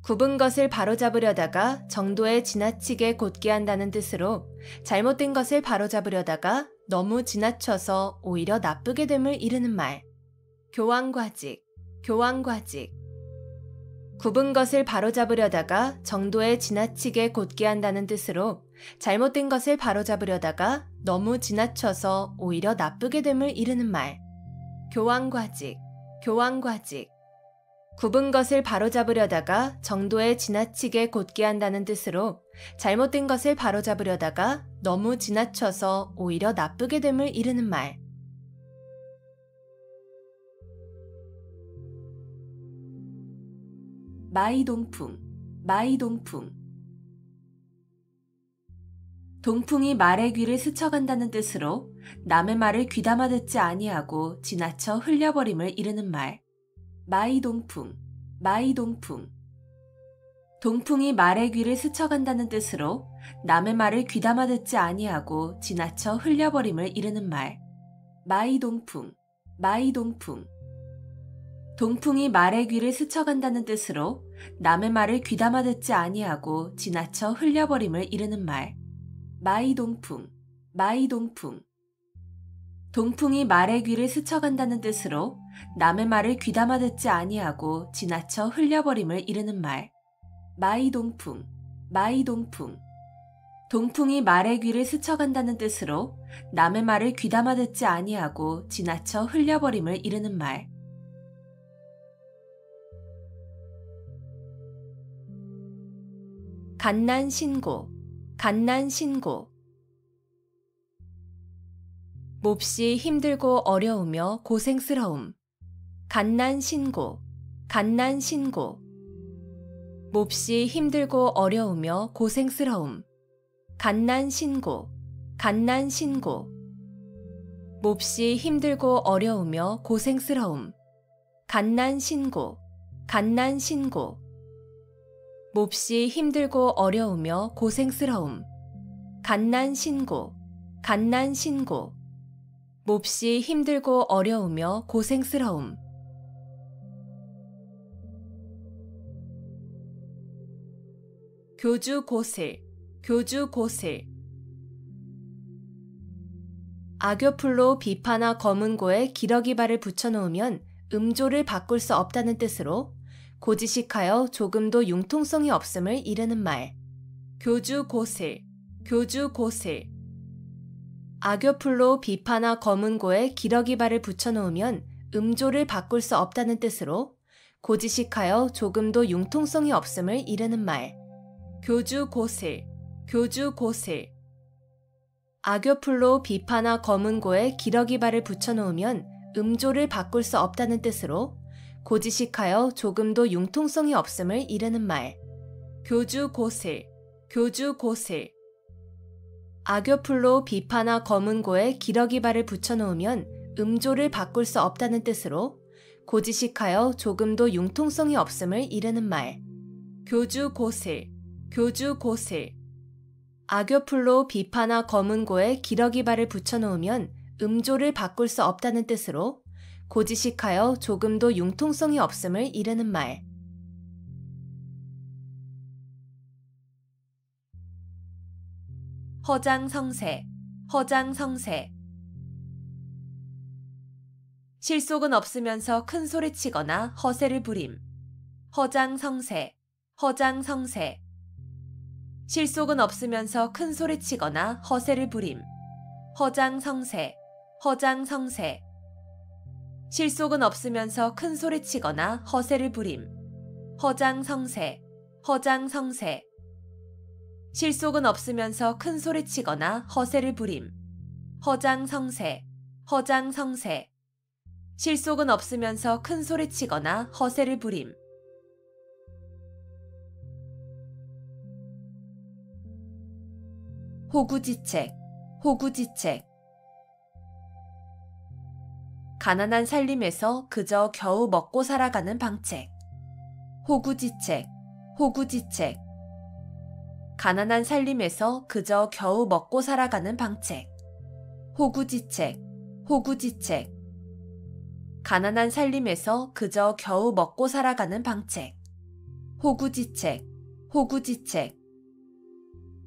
굽은 것을 바로잡으려다가 정도에 지나치게 곧게 한다는 뜻으로 잘못된 것을 바로잡으려다가 너무 지나쳐서 오히려 나쁘게 됨을 이르는 말. 교황과직, 교황과직. 굽은 것을 바로잡으려다가 정도에 지나치게 곧게 한다는 뜻으로 잘못된 것을 바로잡으려다가 너무 지나쳐서 오히려 나쁘게 됨을 이르는 말. 교황과직, 교황과직. 굽은 것을 바로잡으려다가 정도에 지나치게 곧게 한다는 뜻으로 잘못된 것을 바로잡으려다가 너무 지나쳐서 오히려 나쁘게 됨을 이르는 말. 마이동풍, 마이동풍. 동풍이 말의 귀를 스쳐간다는 뜻으로 남의 말을 귀담아 듣지 아니하고 지나쳐 흘려버림을 이르는 말. 마이동풍, 마이동풍. 동풍이 말의 귀를 스쳐간다는 뜻으로 남의 말을 귀담아 듣지 아니하고 지나쳐 흘려버림을 이르는 말. 마이동풍, 마이동풍. 동풍이 말의 귀를 스쳐간다는 뜻으로 남의 말을 귀담아 듣지 아니하고 지나쳐 흘려버림을 이르는 말. 마이동풍, 마이동풍. 동풍이 말의 귀를 스쳐간다는 뜻으로 남의 말을 귀담아 듣지 아니하고 지나쳐 흘려버림을 이르는 말. 마이동풍, 마이동풍. 동풍이 말의 귀를 스쳐간다는 뜻으로 남의 말을 귀담아 듣지 아니하고 지나쳐 흘려버림을 이르는 말. 갓난신고, 갓난신고. 몹시 힘들고 어려우며 고생스러움. 갓난신고, 갓난신고. 몹시 힘들고 어려우며 고생스러움. 갓난신고, 갓난신고. 몹시 힘들고 어려우며 고생스러움. 갓난신고, 갓난신고. 몹시 힘들고 어려우며 고생스러움. 갓난신고, 갓난신고. 몹시 힘들고 어려우며 고생스러움. 교주고슬, 교주고슬. 악교풀로 비파나 검은고에 기러기발을 붙여놓으면 음조를 바꿀 수 없다는 뜻으로 고지식하여 조금도 융통성이 없음을 이르는 말. 교주고슬, 교주고슬. 악교풀로 비파나 검은고에 기러기발을 붙여놓으면 음조를 바꿀 수 없다는 뜻으로 고지식하여 조금도 융통성이 없음을 이르는 말. 교주고슬, 교주고슬. 악교풀로 비파나 검은고에 기러기발을 붙여놓으면 음조를 바꿀 수 없다는 뜻으로 고지식하여 조금도 융통성이 없음을 이르는 말. 교주고슬, 교주고슬. 악교풀로 비파나 검은고에 기러기발을 붙여놓으면 음조를 바꿀 수 없다는 뜻으로 고지식하여 조금도 융통성이 없음을 이르는 말. 교주고슬, 교주고슬. 악교풀로 비파나 검은고에 기러기발을 붙여놓으면 음조를 바꿀 수 없다는 뜻으로 고지식하여 조금도 융통성이 없음을 이르는 말. 허장성세, 허장성세. 실속은 없으면서 큰 소리치거나 허세를 부림. 허장성세, 허장성세. 실속은 없으면서 큰 소리치거나 허세를 부림. 허장성세, 허장성세. 실속은 없으면서 큰 소리치거나 허세를 부림. 허장성세, 허장성세. 실속은 없으면서 큰 소리치거나 허세를 부림. 허장성세, 허장성세. 실속은 없으면서 큰 소리치거나 허세를 부림. 호구지책, 호구지책. 가난한 살림에서 그저 겨우 먹고 살아가는 방책. 호구지책, 호구지책. 가난한 살림에서 그저 겨우 먹고 살아가는 방책. 호구지책, 호구지책. 가난한 살림에서 그저 겨우 먹고 살아가는 방책. 호구지책, 호구지책.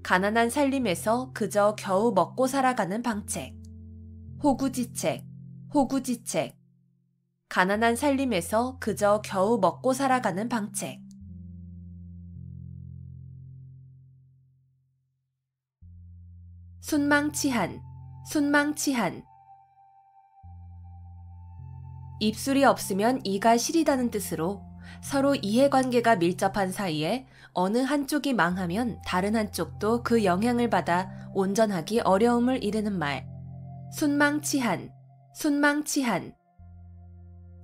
가난한 살림에서 그저 겨우 먹고 살아가는 방책. 호구지책, 호구지책. 가난한 살림에서 그저 겨우 먹고 살아가는 방책. 순망치한, 순망치한. 입술이 없으면 이가 시리다는 뜻으로 서로 이해관계가 밀접한 사이에 어느 한쪽이 망하면 다른 한쪽도 그 영향을 받아 온전하기 어려움을 이르는 말. 순망치한, 순망치한.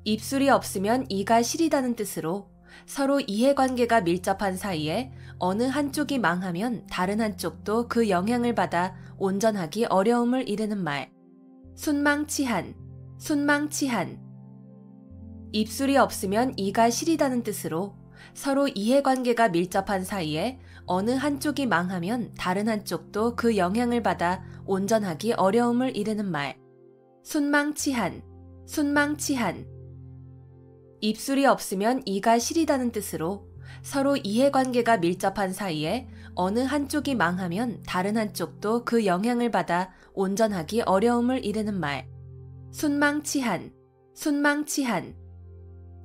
입술이 없으면 이가 시리다는 뜻으로 서로 이해관계가 밀접한 사이에 어느 한쪽이 망하면 다른 한쪽도 그 영향을 받아 온전하기 어려움을 이르는 말. 순망치한, 순망치한. 입술이 없으면 이가 시리다는 뜻으로 서로 이해관계가 밀접한 사이에 어느 한쪽이 망하면 다른 한쪽도 그 영향을 받아 온전하기 어려움을 이르는 말. 순망치한, 순망치한. 입술이 없으면 이가 시리다는 뜻으로 서로 이해관계가 밀접한 사이에 어느 한쪽이 망하면 다른 한쪽도 그 영향을 받아 온전하기 어려움을 이르는 말. 순망치한, 순망치한.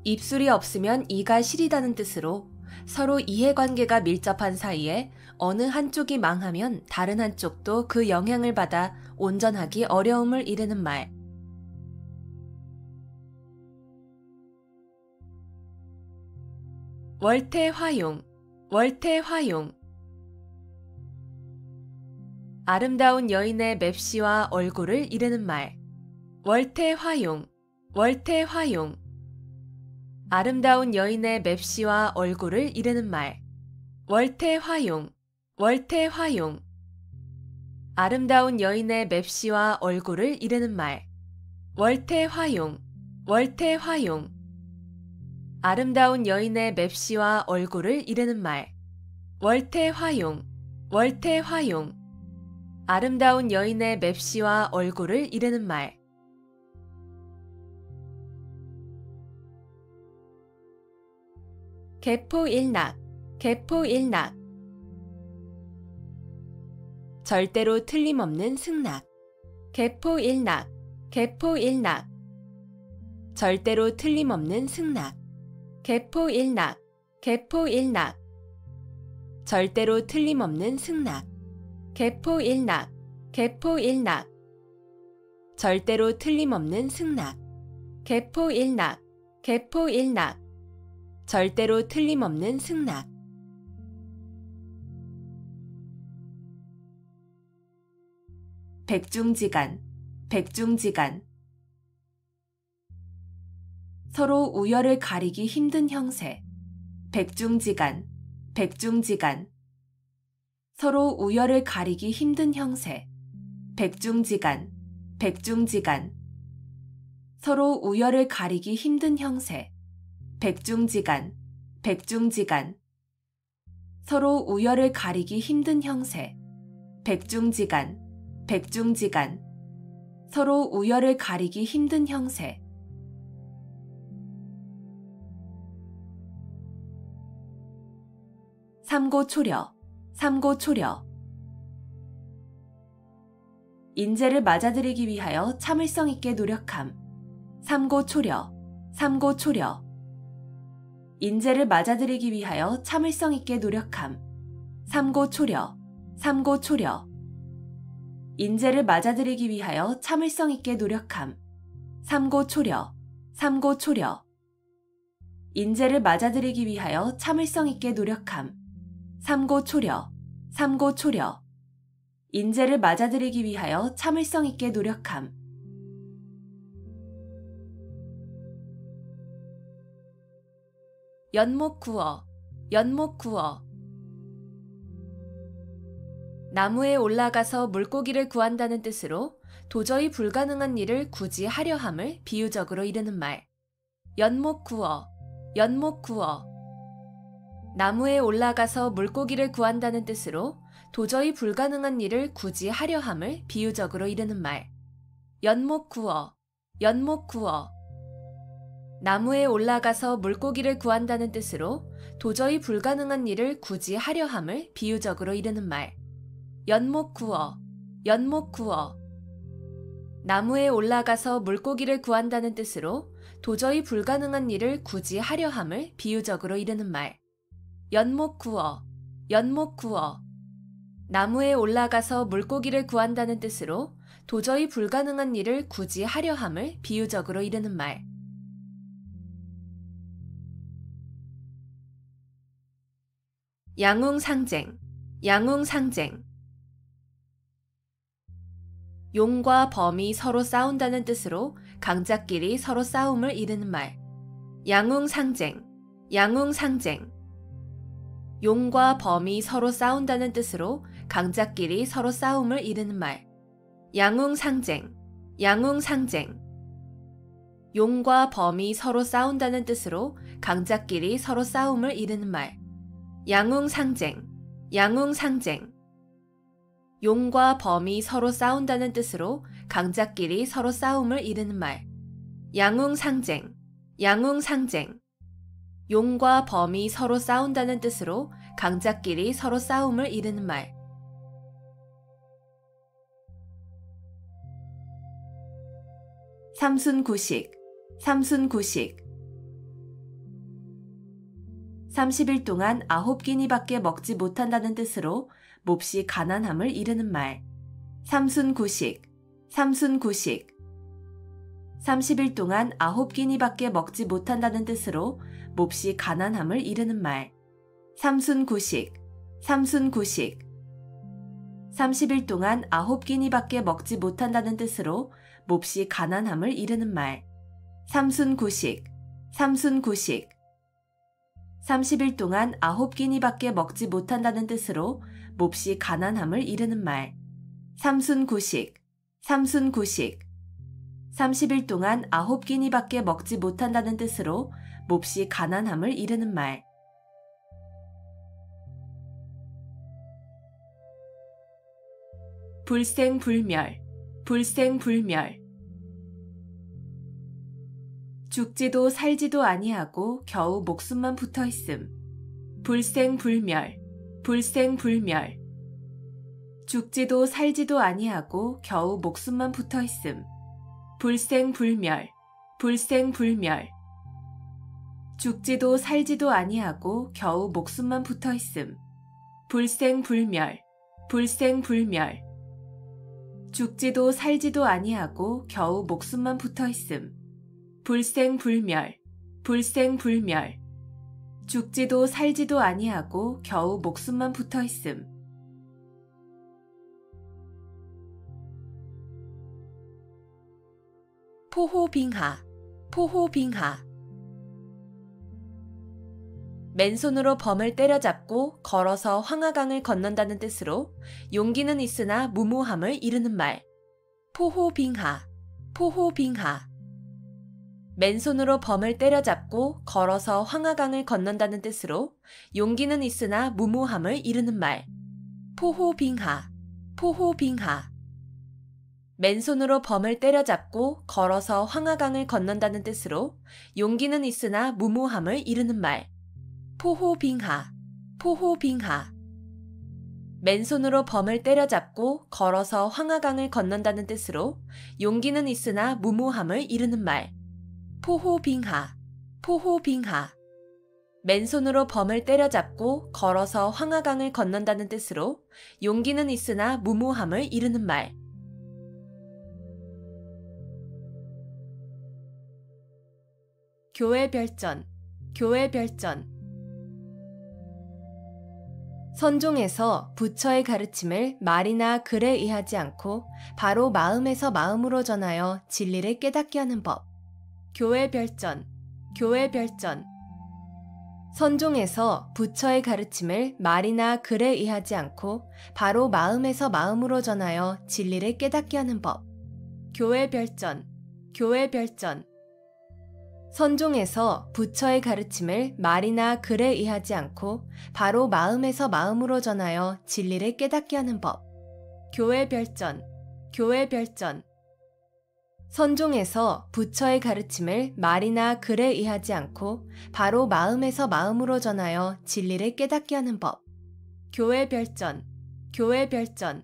입술이 없으면 이가 시리다는 뜻으로 서로 이해관계가 밀접한 사이에 어느 한쪽이 망하면 다른 한쪽도 그 영향을 받아 온전하기 어려움을 이르는 말. 월태화용, 월태화용. 아름다운 여인의 맵시와 얼굴을 이르는 말. 월태화용, 월태화용. 아름다운 여인의 맵시와 얼굴을 이르는 말. 월태화용, 월태화용. 아름다운 여인의 맵시와 얼굴을 이르는 말. 월태화용, 월태화용. 아름다운 여인의 맵시와 얼굴을 이르는 말. 월태화용, 월태화용. 아름다운 여인의 맵시와 얼굴을 이르는 말. 개포일낙, 개포일낙. 절대로 틀림없는 승낙. 개포일낙, 개포일낙. 절대로 틀림없는 승낙. 개포일낙, 개포일낙. 절대로 틀림없는 승낙. 개포일낙, 개포일낙. 절대로 틀림없는 승낙. 개포일낙, 개포일낙. 절대로 틀림없는 승낙. 백중지간, 백중지간. 서로 우열을 가리기 힘든 형세. 백중지간, 백중지간. 서로 우열을 가리기 힘든 형세. 백중지간, 백중지간. 서로 우열을 가리기 힘든 형세. 백중지간, 백중지간. 서로 우열을 가리기 힘든 형세. 백중지간, 백중지간. 서로 우열을 가리기 힘든 형세. 삼고초려, 삼고초려. 인재를 맞아들이기 위하여 참을성 있게 노력함. 삼고초려, 삼고초려. 인재를 맞아들이기 위하여 참을성 있게 노력함. 삼고초려, 삼고초려. 인재를 맞아들이기 위하여 참을성 있게 노력함. 삼고초려, 삼고초려. 인재를 맞아들이기 위하여 참을성 있게 노력함. 삼고초려, 삼고초려. 인재를 맞아들이기 위하여 참을성 있게 노력함. 연목구어, 연목구어. 나무에 올라가서 물고기를 구한다는 뜻으로 도저히 불가능한 일을 굳이 하려 함을 비유적으로 이르는 말. 연목구어, 연목구어. 나무에 올라가서 물고기를 구한다는 뜻으로 도저히 불가능한 일을 굳이 하려 함을 비유적으로 이르는 말. 연목구어, 연목구어. 나무에 올라가서 물고기를 구한다는 뜻으로 도저히 불가능한 일을 굳이 하려 함을 비유적으로 이르는 말. 연목구어, 연목구어. 나무에 올라가서 물고기를 구한다는 뜻으로 도저히 불가능한 일을 굳이 하려 함을 비유적으로 이르는 말. 연목구어, 연목구어. 나무에 올라가서 물고기를 구한다는 뜻으로 도저히 불가능한 일을 굳이 하려 함을 비유적으로 이르는 말. 양웅상쟁, 양웅상쟁. 용과 범이 서로 싸운다는 뜻으로 강자끼리 서로 싸움을 이르는 말. 양웅상쟁, 양웅상쟁. 용과 범이 서로 싸운다는 뜻으로 강자끼리 서로 싸움을 이르는 말. 양웅상쟁, 양웅상쟁. 용과 범이 서로 싸운다는 뜻으로 강자끼리 서로 싸움을 이르는 말. 양웅상쟁, 양웅상쟁. 용과 범이 서로 싸운다는 뜻으로 강자끼리 서로 싸움을 이르는 말. 양웅상쟁, 양웅상쟁. 용과 범이 서로 싸운다는 뜻으로 강자끼리 서로 싸움을 이르는 말. 삼순구식, 삼순구식. 30일 동안 9끼니밖에 먹지 못한다는 뜻으로 몹시 가난함을 이르는 말. 삼순구식, 삼순구식. 30일 동안 9끼니밖에 먹지 못한다는 뜻으로 몹시 가난함을 이르는 말. 삼순구식, 삼순구식. 30일 동안 9끼니밖에 먹지 못한다는 뜻으로 몹시 가난함을 이르는 말. 삼순구식, 삼순구식. 30일 동안 9끼니밖에 먹지 못한다는 뜻으로 몹시 가난함을 이르는 말. 삼순구식, 삼순구식. 30일 동안 9끼니밖에 먹지 못한다는 뜻으로 몹시 가난함을 이르는 말. 불생불멸, 불생불멸. 죽지도 살지도 아니하고 겨우 목숨만 붙어있음. 불생불멸, 불생불멸. 죽지도 살지도 아니하고 겨우 목숨만 붙어있음. 불생불멸, 불생불멸. 죽지도 살지도 아니하고 겨우 목숨만 붙어있음. 불생불멸, 불생불멸. 죽지도 살지도 아니하고 겨우 목숨만 붙어있음. 불생불멸, 불생불멸. 죽지도 살지도 아니하고 겨우 목숨만 붙어있음. 포호빙하, 포호빙하. 맨손으로 범을 때려잡고 걸어서 황하강을 건넌다는 뜻으로 용기는 있으나 무모함을 이르는 말. 포호빙하, 포호빙하. 맨손으로 범을 때려잡고 걸어서 황하강을 건넌다는 뜻으로 용기는 있으나 무모함을 이르는 말. 포호빙하, 포호빙하. 맨손으로 범을 때려잡고 걸어서 황하강을 건넌다는 뜻으로 용기는 있으나 무모함을 이르는 말. 포호빙하, 포호빙하. 맨손으로 범을 때려잡고 걸어서 황하강을 건넌다는 뜻으로 용기는 있으나 무모함을 이르는 말. 포호빙하, 포호빙하. 맨손으로 범을 때려잡고 걸어서 황하강을 건넌다는 뜻으로 용기는 있으나 무모함을 이르는 말. 교회별전, 교회별전. 선종에서 부처의 가르침을 말이나 글에 의하지 않고 바로 마음에서 마음으로 전하여 진리를 깨닫게 하는 법. 교회별전, 교회별전. 선종에서 부처의 가르침을 말이나 글에 의하지 않고 바로 마음에서 마음으로 전하여 진리를 깨닫게 하는 법. 교회별전, 교회별전. 선종에서 부처의 가르침을 말이나 글에 의하지 않고 바로 마음에서 마음으로 전하여 진리를 깨닫게 하는 법. 교회별전, 교회별전. 선종에서 부처의 가르침을 말이나 글에 의하지 않고 바로 마음에서 마음으로 전하여 진리를 깨닫게 하는 법. 교회별전, 교회별전.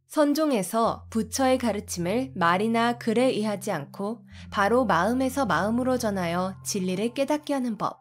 선종에서 부처의 가르침을 말이나 글에 의하지 않고 바로 마음에서 마음으로 전하여 진리를 깨닫게 하는 법.